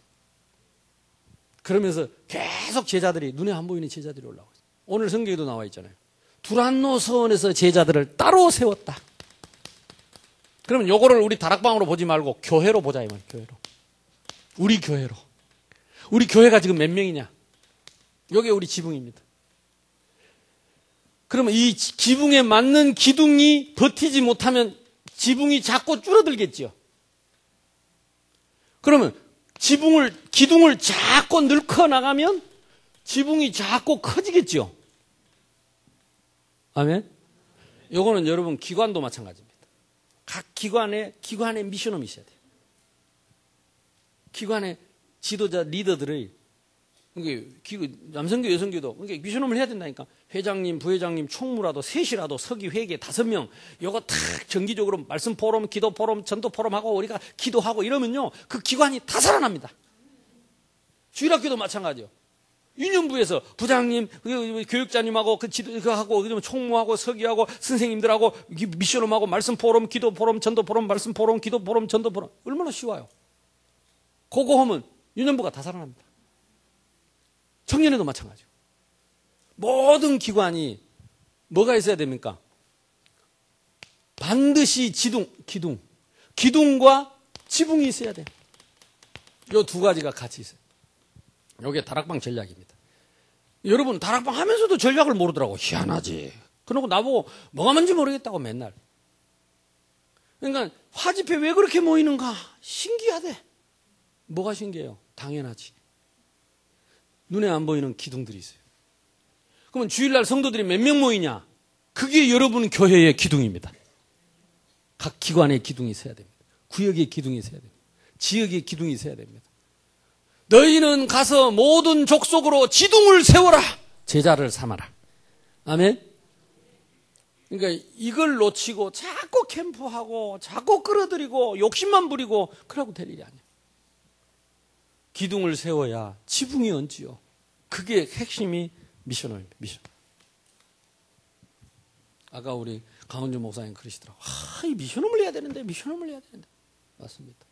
그러면서 계속 제자들이 눈에 안 보이는 제자들이 올라오고 있어요. 오늘 성경에도 나와 있잖아요. 두란노 서원에서 제자들을 따로 세웠다. 그러면 요거를 우리 다락방으로 보지 말고 교회로 보자 이 말이에요. 교회로. 우리 교회로. 우리 교회가 지금 몇 명이냐? 여기 우리 지붕입니다. 그러면 이 지붕에 맞는 기둥이 버티지 못하면 지붕이 자꾸 줄어들겠죠. 그러면 기둥을 자꾸 늘커 나가면 지붕이 자꾸 커지겠죠. 아멘? 요거는 여러분 기관도 마찬가지입니다. 각 기관에 미션홈이 있어야 돼요. 기관의 지도자 리더들의 남성교 여성교도 미션홈을 해야 된다니까. 회장님 부회장님 총무라도 셋이라도 서기 회계 5명 요거 탁 정기적으로 말씀 포럼 기도 포럼 전도 포럼 하고 우리가 기도하고 이러면요 그 기관이 다 살아납니다. 주일학교도 마찬가지요. 유년부에서 부장님 교육자님하고 그하고 총무하고 서기하고 선생님들하고 미션홈하고 말씀 포럼 기도 포럼 전도 포럼 말씀 포럼 기도 포럼 전도 포럼 얼마나 쉬워요. 그거 하면 유년부가 다 살아납니다. 청년에도 마찬가지고. 모든 기관이 뭐가 있어야 됩니까? 반드시 기둥과 지붕이 있어야 돼요. 이 2가지가 같이 있어요. 이게 다락방 전략입니다. 여러분 다락방 하면서도 전략을 모르더라고. 희한하지. 그러고 나보고 뭐가 뭔지 모르겠다고 맨날. 그러니까 화집회 왜 그렇게 모이는가? 신기하대. 뭐가 신기해요? 당연하지. 눈에 안 보이는 기둥들이 있어요. 그러면 주일날 성도들이 몇 명 모이냐? 그게 여러분 교회의 기둥입니다. 각 기관의 기둥이 있어야 됩니다. 구역의 기둥이 있어야 됩니다. 지역의 기둥이 있어야 됩니다. 너희는 가서 모든 족속으로 지둥을 세워라. 제자를 삼아라. 아멘? 그러니까 이걸 놓치고 자꾸 캠프하고 자꾸 끌어들이고 욕심만 부리고 그러고 될 일이 아니에요. 기둥을 세워야 지붕이 얹지요. 그게 핵심이 미션홈입니다. 미션. 아까 우리 강은주 목사님 그러시더라고요. 이 미션홈을 해야 되는데 미션홈을 해야 되는데. 맞습니다.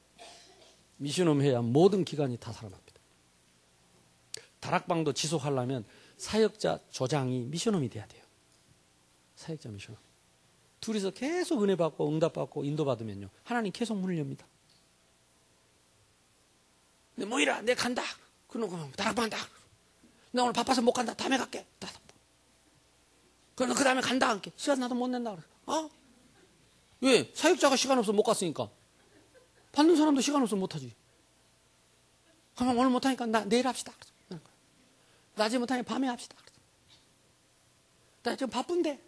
미션홈 해야 모든 기관이 다 살아납니다. 다락방도 지속하려면 사역자 조장이 미션홈이 돼야 돼요. 사역자 미션홈. 둘이서 계속 은혜 받고 응답 받고 인도 받으면요. 하나님 계속 문을 엽니다. 근데 뭐이라 내가 간다. 그러고 다락방 한다. 나 오늘 바빠서 못 간다. 다음에 갈게. 그럼 그 다음에 간다. 시간 나도 못 낸다. 왜? 사역자가 시간 없어 못 갔으니까. 받는 사람도 시간 없어 못 하지. 그러면 오늘 못 하니까 내일 합시다. 낮에 못 하니까 밤에 합시다. 나 지금 바쁜데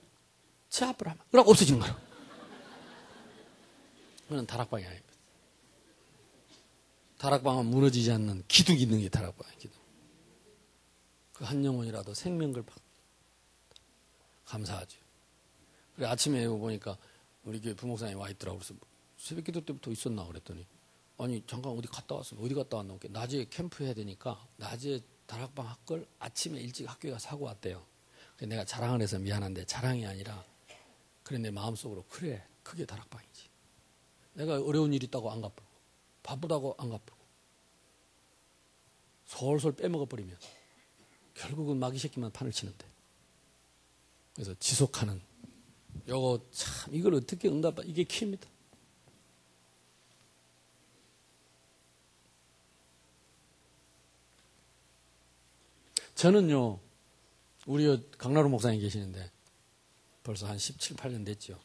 제압을 하면 그러고 없어지는 거예요. 그건 다락방이 아닙니다. 다락방은 무너지지 않는 기둥이 있는 게 다락방이에요. 기둥. 그 한 영혼이라도 생명을 받 감사하죠. 그래 아침에 보니까 우리 교회 부목사님 와 있더라고. 그래서 새벽 기도 때부터 있었나 그랬더니 아니 잠깐 어디 갔다 왔어. 어디 갔다 왔나. 낮에 캠프 해야 되니까 낮에 다락방 할 걸 아침에 일찍 학교에 가서 하고 왔대요. 그래서 내가 자랑을 해서 미안한데 자랑이 아니라 그래 내 마음속으로 그래 그게 다락방이지. 내가 어려운 일 있다고 안 갚고 바쁘다고 안 갚고 솔솔 빼먹어버리면 결국은 마귀 새끼만 판을 치는데. 그래서 지속하는 요거 참 이걸 어떻게 응답하 이게 키입니다. 저는요 우리 강나루 목사님 계시는데 벌써 한 17, 18년 됐죠.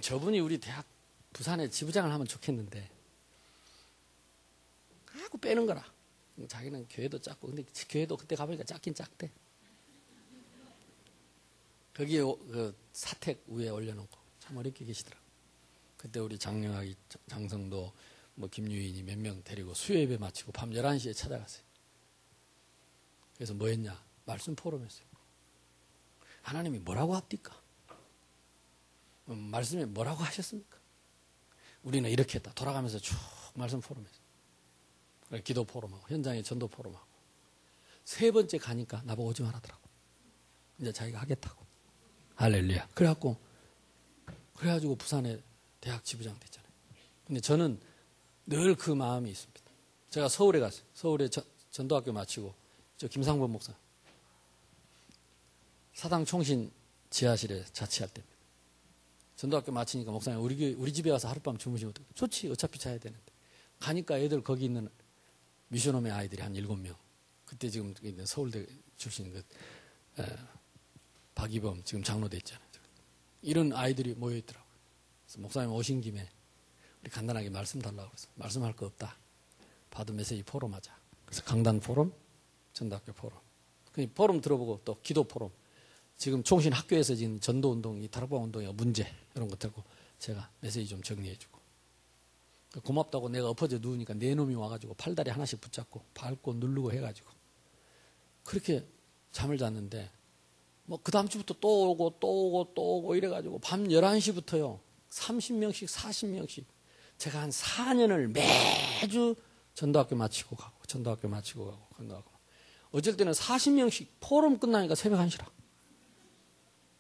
저분이 우리 대학 부산에 지부장을 하면 좋겠는데 자꾸 빼는 거라. 자기는 교회도 작고 근데 교회도 그때 가보니까 작긴 작대. 거기에 그 사택 위에 올려놓고 참 어렵게 계시더라고. 그때 우리 장영학이 장성도 뭐 김유인이 몇 명 데리고 수요예배 마치고 밤 11시에 찾아갔어요. 그래서 뭐 했냐? 말씀 포럼했어요. 하나님이 뭐라고 합니까? 말씀에 뭐라고 하셨습니까? 우리는 이렇게 했다. 돌아가면서 쭉 말씀 포럼했어요. 기도 포럼하고 현장에 전도 포럼하고 세 번째 가니까 나보고 오지 말하더라고. 이제 자기가 하겠다고. 할렐루야. 그래가지고 부산에 대학 지부장 됐잖아요. 근데 저는 늘 그 마음이 있습니다. 제가 서울에 갔어요. 서울에 전도학교 마치고 저 김상범 목사 사당 총신 지하실에 자취할 때입니다. 전도학교 마치니까 목사님 우리 집에 와서 하룻밤 주무시면 어떡해? 좋지. 어차피 자야 되는데. 가니까 애들 거기 있는 미션홈의 아이들이 한 7명. 그때 지금 서울대 출신 박이범 지금 장로대 있잖아요. 이런 아이들이 모여있더라고요. 그래서 목사님 오신 김에 우리 간단하게 말씀 달라고 그래서 말씀할 거 없다. 받은 메시지 포럼하자. 그래서 강단 포럼, 전도학교 포럼. 그 포럼 들어보고 또 기도 포럼. 지금 총신 학교에서 지금 전도 운동, 이 다락방 운동의 문제 이런 것 들고 제가 메시지 좀 정리해주고. 고맙다고 내가 엎어져 누우니까 네 놈이 와가지고 팔다리 하나씩 붙잡고 밟고 누르고 해가지고 그렇게 잠을 잤는데 뭐 그 다음 주부터 또 오고 이래가지고 밤 11시부터요 30명씩 40명씩 제가 한 4년을 매주 전도학교 마치고 가고 어쩔 때는 40명씩 포럼 끝나니까 새벽 1시라.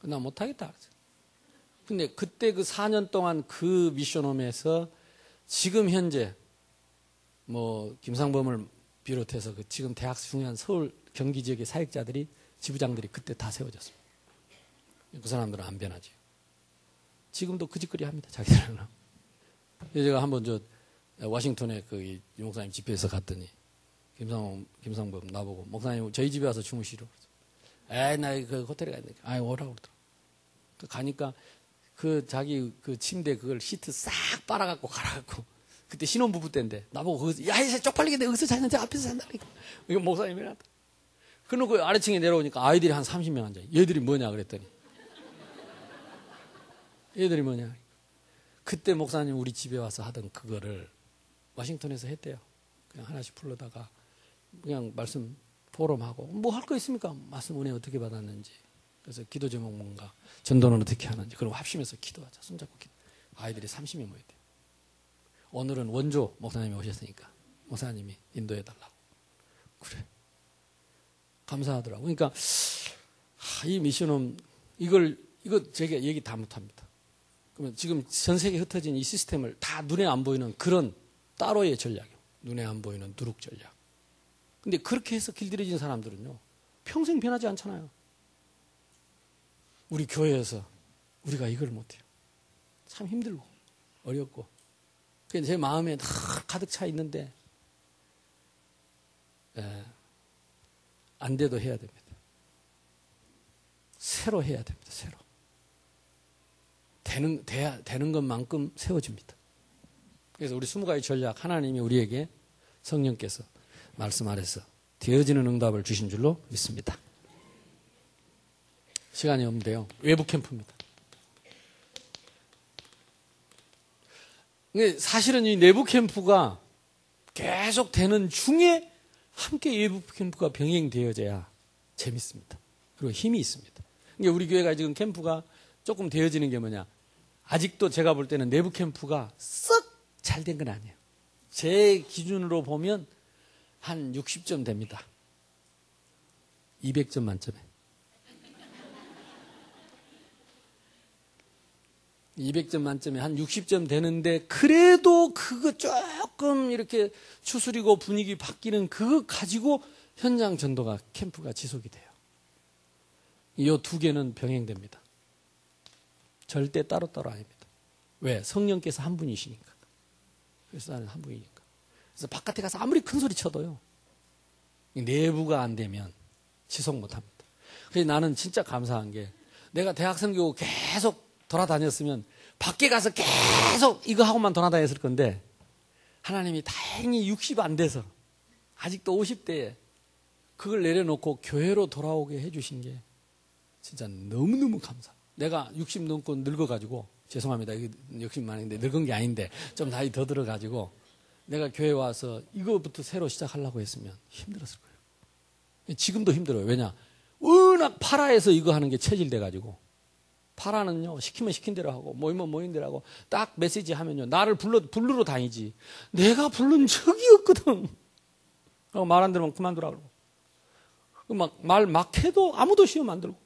나 못하겠다 그랬어요. 근데 그때 그 4년 동안 그 미션홈에서 지금 현재 뭐 김상범을 비롯해서 그 지금 대학 중요한 서울 경기 지역의 사역자들이 지부장들이 그때 다 세워졌습니다. 그 사람들은 안 변하지. 지금도 그 짓거리 합니다. 자기들은. 제가 한번 저 워싱턴에 그 유목사님 집회에서 갔더니 김상범 나보고 목사님 저희 집에 와서 주무시려. 에이 나 그 호텔에 가 있는데 오라고 그러더라고. 가니까 그 자기 그 침대 그걸 시트 싹 빨아갖고 갈아갖고 그때 신혼부부 때인데 나보고 야 이제 쪽팔리겠네 여기서 자는데 앞에서 잔다니까 이거 목사님이란다. 그러고 아래층에 내려오니까 아이들이 한 30명 앉아. 얘들이 뭐냐 그랬더니 얘들이 뭐냐. 그때 목사님 우리 집에 와서 하던 그거를 워싱턴에서 했대요. 그냥 하나씩 불러다가 그냥 말씀 포럼하고 뭐 할 거 있습니까? 말씀 은혜 어떻게 받았는지. 그래서 기도 제목 뭔가 전도는 어떻게 하는지 그리고 합심해서 기도하자. 손잡고 기도. 아이들이 30명 모였대요. 오늘은 원조 목사님이 오셨으니까 목사님이 인도해달라고. 그래. 감사하더라고. 그러니까 이 미션은 이거 제가 얘기 다 못합니다. 그러면 지금 전 세계에 흩어진 이 시스템을 다 눈에 안 보이는 그런 따로의 전략이요. 눈에 안 보이는 누룩 전략. 근데 그렇게 해서 길들여진 사람들은요, 평생 변하지 않잖아요. 우리 교회에서 우리가 이걸 못해요. 참 힘들고 어렵고. 그래서 제 마음에 다 가득 차 있는데 안 돼도 해야 됩니다. 새로 해야 됩니다. 새로. 되는 것만큼 세워집니다. 그래서 우리 스무가지 전략, 하나님이 우리에게 성령께서 말씀하셔서 되어지는 응답을 주신 줄로 믿습니다. 시간이 없는데요. 외부 캠프입니다. 사실은 이 내부 캠프가 계속 되는 중에 함께 외부 캠프가 병행되어져야 재밌습니다. 그리고 힘이 있습니다. 그러니까 우리 교회가 지금 캠프가 조금 되어지는 게 뭐냐. 아직도 제가 볼 때는 내부 캠프가 썩 잘 된 건 아니에요. 제 기준으로 보면 한 60점 됩니다. 200점 만점에. 200점 만점에 한 60점 되는데 그래도 그거 조금 이렇게 추스리고 분위기 바뀌는 그거 가지고 현장 전도가 캠프가 지속이 돼요. 이 두 개는 병행됩니다. 절대 따로따로 아닙니다. 왜? 성령께서 한 분이시니까. 그래서 나는 한 분이니까. 그래서 바깥에 가서 아무리 큰 소리 쳐도요. 내부가 안 되면 지속 못합니다. 그래서 나는 진짜 감사한 게 내가 대학생 교육 계속 돌아다녔으면 밖에 가서 계속 이거 하고만 돌아다녔을 건데 하나님이 다행히 60 안 돼서 아직도 50대에 그걸 내려놓고 교회로 돌아오게 해주신 게 진짜 너무너무 감사. 내가 60 넘고 늙어가지고 죄송합니다. 60 많은데 늙은 게 아닌데 좀 나이 더 들어가지고 내가 교회 와서 이거부터 새로 시작하려고 했으면 힘들었을 거예요. 지금도 힘들어요. 왜냐? 워낙 파라에서 이거 하는 게 체질돼가지고 파라는요 시키면 시킨 대로 하고 모이면 모인 대로 하고 딱 메시지 하면요 나를 부르러 다니지 내가 부른 적이 없거든. 말 안 들으면 그만두라 그러고 말 막 해도 아무도 시험 안 들고.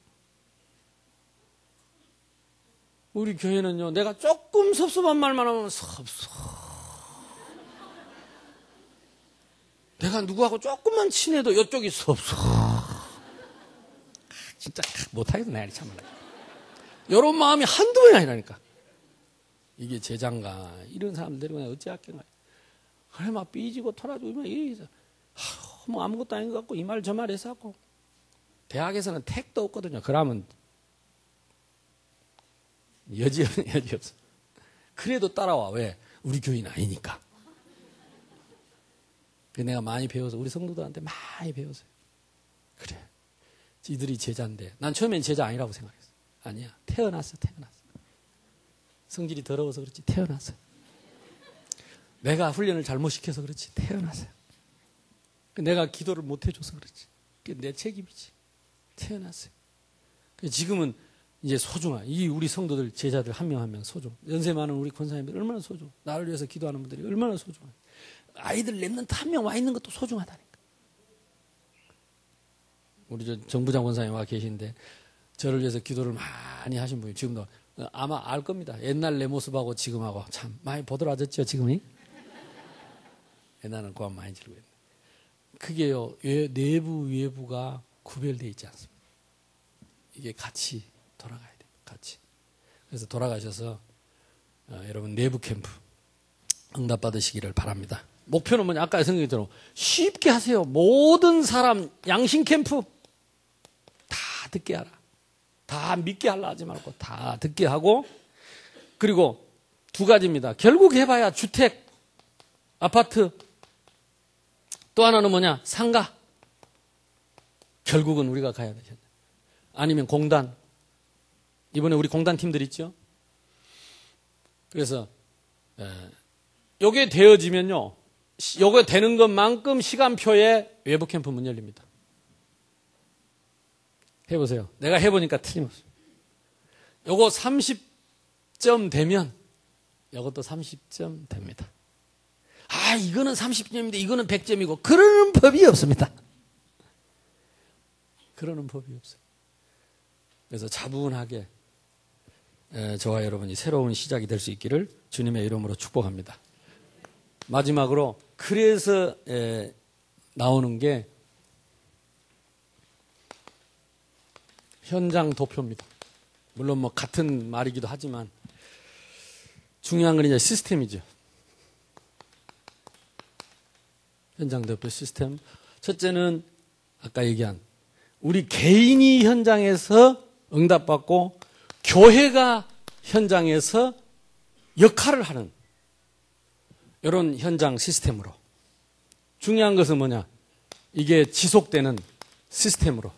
우리 교회는요 내가 조금 섭섭한 말만 하면 섭섭. 내가 누구하고 조금만 친해도 이쪽이 섭섭. 진짜 못하겠네 참말로. 이런 마음이 한두 번이 아니라니까. 이게 제장가 이런 사람들 데리고 어찌할겠나. 그래 막 삐지고 털어주고 뭐 아무것도 아닌 것 같고 이 말 저 말 해서 하고. 대학에서는 택도 없거든요. 그러면 여지 없어. 그래도 따라와. 왜? 우리 교인 아니니까. 내가 많이 배워서 우리 성도들한테 많이 배웠어요. 그래. 이들이 제자인데 난 처음엔 제자 아니라고 생각했어. 아니야. 태어났어. 성질이 더러워서 그렇지. 태어났어. 내가 훈련을 잘못 시켜서 그렇지. 태어났어요. 내가 기도를 못 해줘서 그렇지. 그게 내 책임이지. 태어났어요. 지금은 이제 소중한 이 우리 성도들 제자들 한 명 한 명 소중. 연세 많은 우리 권사님들 얼마나 소중. 나를 위해서 기도하는 분들이 얼마나 소중해. 아이들 랩런트 한 명 와 있는 것도 소중하다니까. 우리 저 정부장 권사님 와 계신데 저를 위해서 기도를 많이 하신 분이 지금도 아마 알 겁니다. 옛날 내 모습하고 지금하고 참 많이 보드라졌죠 지금이. 옛날에는 고함 많이 지르고 있는데 그게요 내부 외부가 구별되어 있지 않습니다. 이게 같이 돌아가야 돼요. 같이. 그래서 돌아가셔서 여러분 내부 캠프 응답 받으시기를 바랍니다. 목표는 뭐냐? 아까 생각했처럼 쉽게 하세요. 모든 사람 양심 캠프 다 듣게 하라. 다 믿게 하려 하지 말고 다 듣게 하고 그리고 두 가지입니다. 결국 해봐야 주택, 아파트 또 하나는 뭐냐? 상가. 결국은 우리가 가야 되잖아요. 아니면 공단. 이번에 우리 공단 팀들 있죠? 그래서 요게 되어지면요. 요게 되는 것만큼 시간표에 외부 캠프 문 열립니다. 해보세요. 내가 해보니까 틀림없어요. 요거 30점 되면 요것도 30점 됩니다. 아, 이거는 30점인데 이거는 100점이고 그러는 법이 없습니다. 그러는 법이 없어요. 그래서 차분하게 저와 여러분이 새로운 시작이 될 수 있기를 주님의 이름으로 축복합니다. 마지막으로 그래서 나오는 게 현장 도표입니다. 물론 뭐 같은 말이기도 하지만 중요한 건 이제 시스템이죠. 현장 도표 시스템. 첫째는 아까 얘기한 우리 개인이 현장에서 응답받고 교회가 현장에서 역할을 하는 이런 현장 시스템으로. 중요한 것은 뭐냐? 이게 지속되는 시스템으로.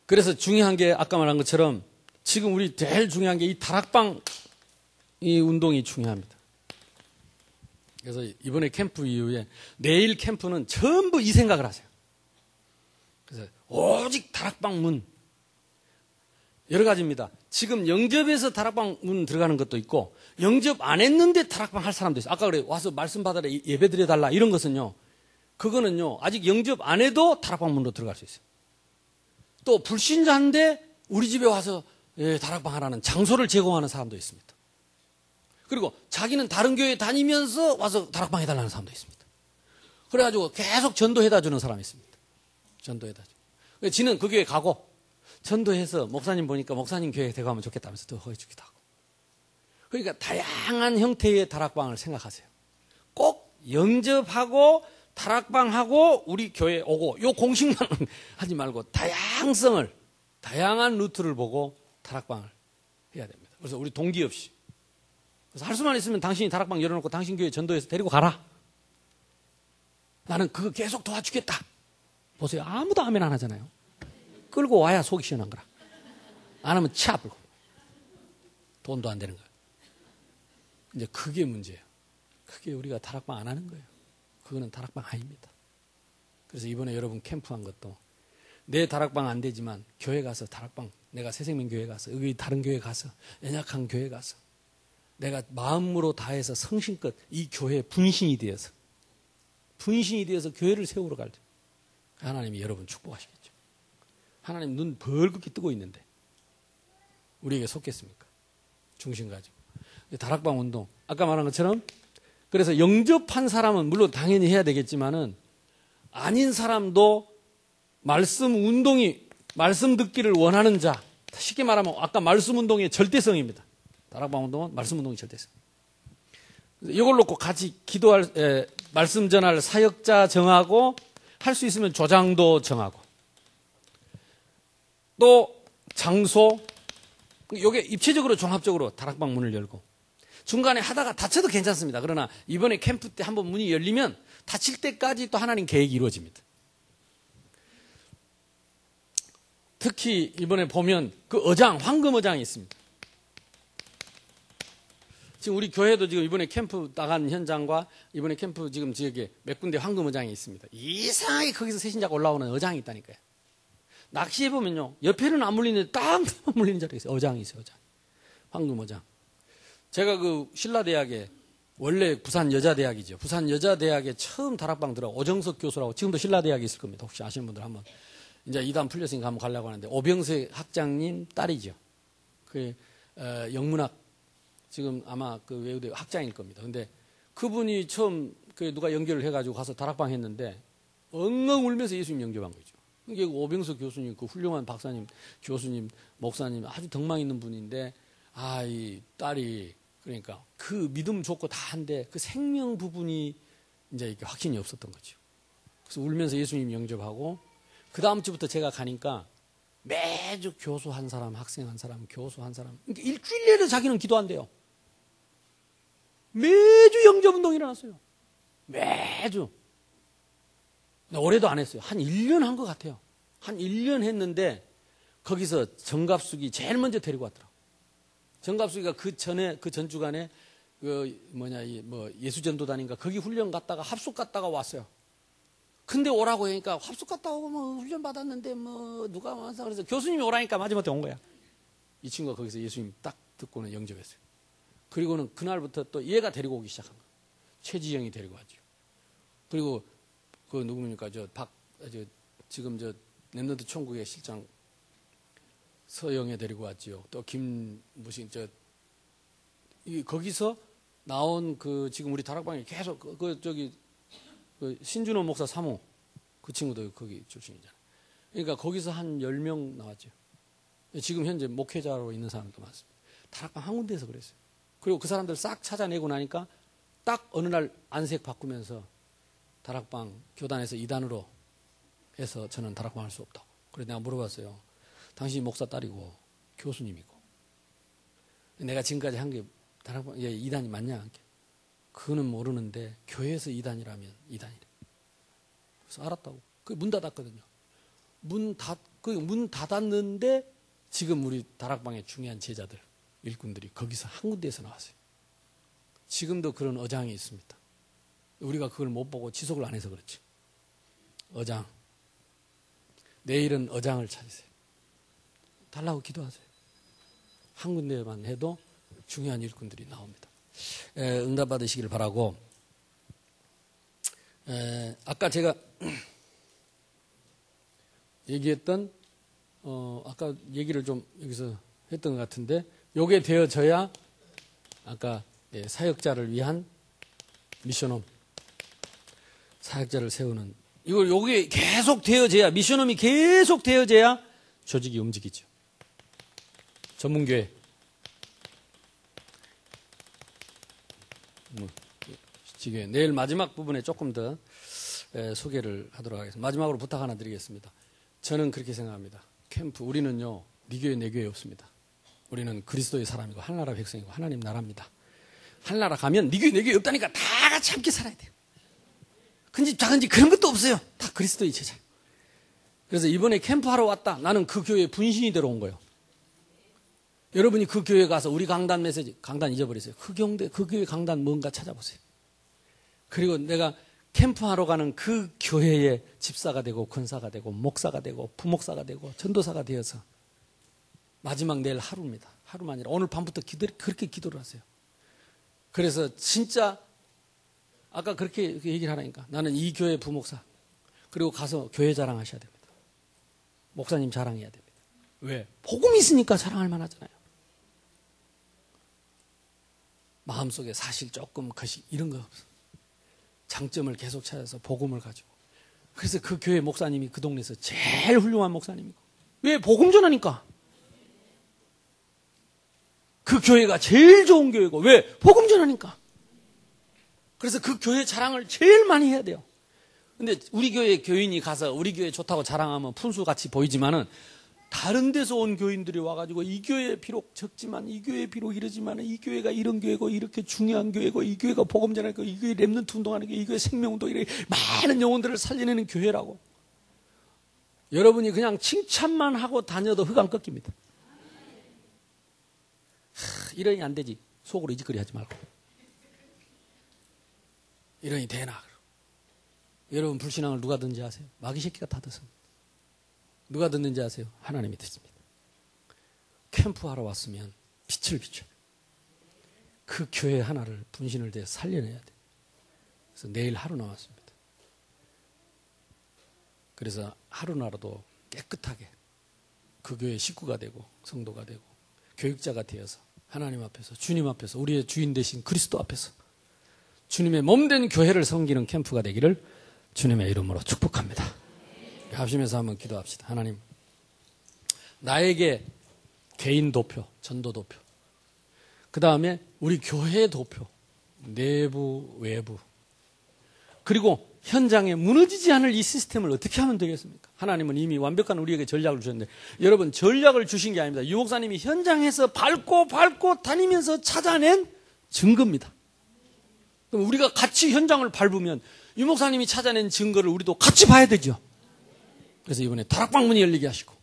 그래서 중요한 게 아까 말한 것처럼 지금 우리 제일 중요한 게 이 다락방 이 운동이 중요합니다. 그래서 이번에 캠프 이후에 내일 캠프는 전부 이 생각을 하세요. 그래서 오직 다락방 문 여러 가지입니다. 지금 영접에서 다락방 문 들어가는 것도 있고 영접 안 했는데 다락방 할 사람도 있어요. 아까 그래 와서 말씀 받아라 예배 드려달라 이런 것은요. 그거는요. 아직 영접 안 해도 다락방 문으로 들어갈 수 있어요. 또 불신자인데 우리 집에 와서 다락방 하라는 장소를 제공하는 사람도 있습니다. 그리고 자기는 다른 교회 다니면서 와서 다락방 해달라는 사람도 있습니다. 그래가지고 계속 전도해다 주는 사람이 있습니다. 전도해다 주. 지는 그 교회 가고 전도해서 목사님 보니까 목사님 교회 대가면 좋겠다면서 더 허해주기도 하고. 그러니까 다양한 형태의 다락방을 생각하세요. 꼭 영접하고 다락방하고 우리 교회 오고 요 공식만 하지 말고 다양한 루트를 보고 다락방을 해야 됩니다. 그래서 우리 동기 없이. 그래서 할 수만 있으면 당신이 다락방 열어놓고 당신 교회 전도해서 데리고 가라. 나는 그거 계속 도와주겠다. 보세요. 아무도 아멘 안 하잖아요. 끌고 와야 속이 시원한 거라. 안 하면 치 아프고. 돈도 안 되는 거예요. 이제 그게 문제예요. 그게 우리가 다락방 안 하는 거예요. 그거는 다락방 아닙니다. 그래서 이번에 여러분 캠프한 것도 내 다락방 안 되지만 교회 가서 다락방 내가 새생명교회 가서 여기 다른 교회 가서 연약한 교회 가서 내가 마음으로 다해서 성심껏 이 교회에 분신이 되어서 교회를 세우러 갈 때 하나님이 여러분 축복하시겠죠. 하나님 눈 벌겋게 뜨고 있는데 우리에게 속겠습니까? 중심 가지고. 다락방 운동 아까 말한 것처럼 그래서 영접한 사람은 물론 당연히 해야 되겠지만은 아닌 사람도 말씀 듣기를 원하는 자 쉽게 말하면 아까 말씀 운동의 절대성입니다. 다락방 운동은 말씀 운동의 절대성. 이걸 놓고 같이 말씀 전할 사역자 정하고 할 수 있으면 조장도 정하고 또 장소 이게 입체적으로 종합적으로 다락방 문을 열고 중간에 하다가 다쳐도 괜찮습니다. 그러나 이번에 캠프 때 한번 문이 열리면 다칠 때까지 또 하나님 계획이 이루어집니다. 특히 이번에 보면 그 황금 어장이 있습니다. 지금 우리 교회도 지금 이번에 캠프 나간 현장과 이번에 캠프 지금 지역에 몇 군데 황금 어장이 있습니다. 이상하게 거기서 새신자가 올라오는 어장이 있다니까요. 낚시해보면요. 옆에는 안 물리는데 딱 물리는 자리가 있어요. 어장이 있어요. 어장. 황금 어장. 제가 그 신라대학에 원래 부산 여자대학이죠. 부산 여자대학에 처음 다락방 들어 오정석 교수라고 지금도 신라대학에 있을 겁니다. 혹시 아시는 분들 한번 이제 이단 풀렸으니까 한번 가려고 하는데 오병세 학장님 딸이죠. 그 영문학 지금 아마 그 외우대 학장일 겁니다. 근데 그분이 처음 그 누가 연결을 해가지고 가서 다락방 했는데 엉엉 울면서 예수님 영접한 거죠. 이게 오병석 교수님 그 훌륭한 박사님, 교수님, 목사님 아주 덕망 있는 분인데 이 딸이 그러니까 그 믿음 좋고 다 한데 그 생명 부분이 이제 이렇게 확신이 없었던 거죠. 그래서 울면서 예수님 영접하고 그 다음 주부터 제가 가니까 매주 교수 한 사람, 학생 한 사람, 교수 한 사람 그러니까 일주일 내내 자기는 기도한대요. 매주 영접운동이 일어났어요. 매주. 올해도 안 했어요. 한 1년 한 것 같아요. 한 1년 했는데 거기서 정갑숙이 제일 먼저 데리고 왔더라고요. 정갑숙이가 그 전주간에 예수전도단인가 거기 훈련 갔다가 합숙 갔다가 왔어요. 근데 오라고 하니까 합숙 갔다 오고 훈련 받았는데 누가 와서 그래서 교수님이 오라니까 마지막에 온 거야. 이 친구가 거기서 예수님 딱 듣고는 영접했어요. 그리고는 그날부터 또 얘가 데리고 오기 시작한 거예요. 최지영이 데리고 왔죠. 그리고 그 누구입니까? 지금 랩런트 총국의 실장 서영애 데리고 왔지요. 또 거기서 나온 지금 우리 다락방에 계속 그 신준호 목사 사모 그 친구도 거기 출신이잖아요. 그러니까 거기서 한 10명 나왔죠. 지금 현재 목회자로 있는 사람도 많습니다. 다락방 한 군데에서 그랬어요. 그리고 그 사람들 싹 찾아내고 나니까 딱 어느 날 안색 바꾸면서 다락방 교단에서 2단으로 해서 저는 다락방 할 수 없다고. 그래서 내가 물어봤어요. 당신이 목사 딸이고 교수님이고 내가 지금까지 한 게 다락방 2단이 맞냐? 그거는 모르는데 교회에서 2단이라면 2단이래. 그래서 알았다고. 그 문 닫았거든요. 문 닫았는데 지금 우리 다락방의 중요한 제자들 일꾼들이 거기서 한 군데에서 나왔어요. 지금도 그런 어장이 있습니다. 우리가 그걸 못 보고 지속을 안 해서 그렇지. 어장. 내일은 어장을 찾으세요. 달라고 기도하세요. 한 군데만 해도 중요한 일꾼들이 나옵니다. 응답 받으시길 바라고. 아까 제가 얘기했던 아까 얘기를 좀 여기서 했던 것 같은데 요게 되어져야 아까 사역자를 위한 미션홈 사역자를 세우는 요게 계속 되어져야 미션홈이 계속 되어져야 조직이 움직이죠. 전문교회 지교회 내일 마지막 부분에 조금 더 소개를 하도록 하겠습니다. 마지막으로 부탁 하나 드리겠습니다. 저는 그렇게 생각합니다. 캠프 우리는요 네 교회 내 교회 없습니다. 우리는 그리스도의 사람이고 하나나라 백성이고 하나님 나라입니다. 하나나라 가면 네 교회 내 교회 없다니까 다 같이 함께 살아야 돼요. 큰집 작은 집 그런 것도 없어요. 다 그리스도의 제자. 그래서 이번에 캠프하러 왔다. 나는 그 교회에 분신이 들어온 거예요. 여러분이 그 교회 가서 우리 강단 메시지 강단 잊어버리세요. 그 교회 강단 뭔가 찾아보세요. 그리고 내가 캠프하러 가는 그 교회의 집사가 되고 권사가 되고 목사가 되고 부목사가 되고 전도사가 되어서 마지막 내일 하루입니다. 하루만 아니라 오늘 밤부터 그렇게 기도를 하세요. 그래서 진짜 아까 그렇게 얘기를 하라니까 나는 이 교회 부목사 그리고 가서 교회 자랑하셔야 됩니다. 목사님 자랑해야 됩니다. 왜? 복음이 있으니까 자랑할 만하잖아요. 마음속에 사실 조금 거시 이런 거 없어. 장점을 계속 찾아서 복음을 가지고. 그래서 그 교회 목사님이 그 동네에서 제일 훌륭한 목사님이고. 왜? 복음 전하니까. 그 교회가 제일 좋은 교회고. 왜? 복음 전하니까. 그래서 그 교회 자랑을 제일 많이 해야 돼요. 근데 우리 교회 교인이 가서 우리 교회 좋다고 자랑하면 푼수같이 보이지만은 다른 데서 온 교인들이 와가지고 이 교회 비록 적지만 이 교회 비록 이러지만 이 교회가 이런 교회고 이렇게 중요한 교회고 이 교회가 복음 전하고 이 교회 렘넌트 운동하는 교회 이 교회 생명운동 이렇게 많은 영혼들을 살려내는 교회라고. 여러분이 그냥 칭찬만 하고 다녀도 흑암 꺾입니다. 이러니 안 되지. 속으로 이짓거리 하지 말고. 이러니 되나. 여러분 불신앙을 누가 듣는지 아세요? 마귀 새끼가 다 듣습니다. 누가 듣는지 아세요? 하나님이 듣습니다. 캠프하러 왔으면 빛을 비춰. 그 교회 하나를 분신을 대 살려내야 돼. 그래서 내일 하루 남았습니다. 그래서 하루나라도 깨끗하게 그 교회 식구가 되고 성도가 되고 교육자가 되어서 하나님 앞에서 주님 앞에서 우리의 주인 되신 그리스도 앞에서 주님의 몸된 교회를 섬기는 캠프가 되기를 주님의 이름으로 축복합니다. 합심해서 한번 기도합시다. 하나님, 나에게 개인 도표, 전도 도표, 그 다음에 우리 교회 도표, 내부, 외부, 그리고 현장에 무너지지 않을 이 시스템을 어떻게 하면 되겠습니까? 하나님은 이미 완벽한 우리에게 전략을 주셨는데 여러분 전략을 주신 게 아닙니다. 유 목사님이 현장에서 밟고 다니면서 찾아낸 증거입니다. 그럼 우리가 같이 현장을 밟으면 유 목사님이 찾아낸 증거를 우리도 같이 봐야 되죠. 그래서 이번에 다락방 문이 열리게 하시고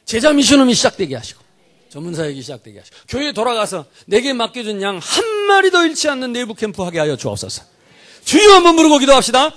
제자 미션홈이 시작되게 하시고 전문사역이 시작되게 하시고 교회에 돌아가서 내게 맡겨준 양 한 마리도 잃지 않는 내부 캠프 하게 하여 주옵소서. 주여 한번 부르고 기도합시다.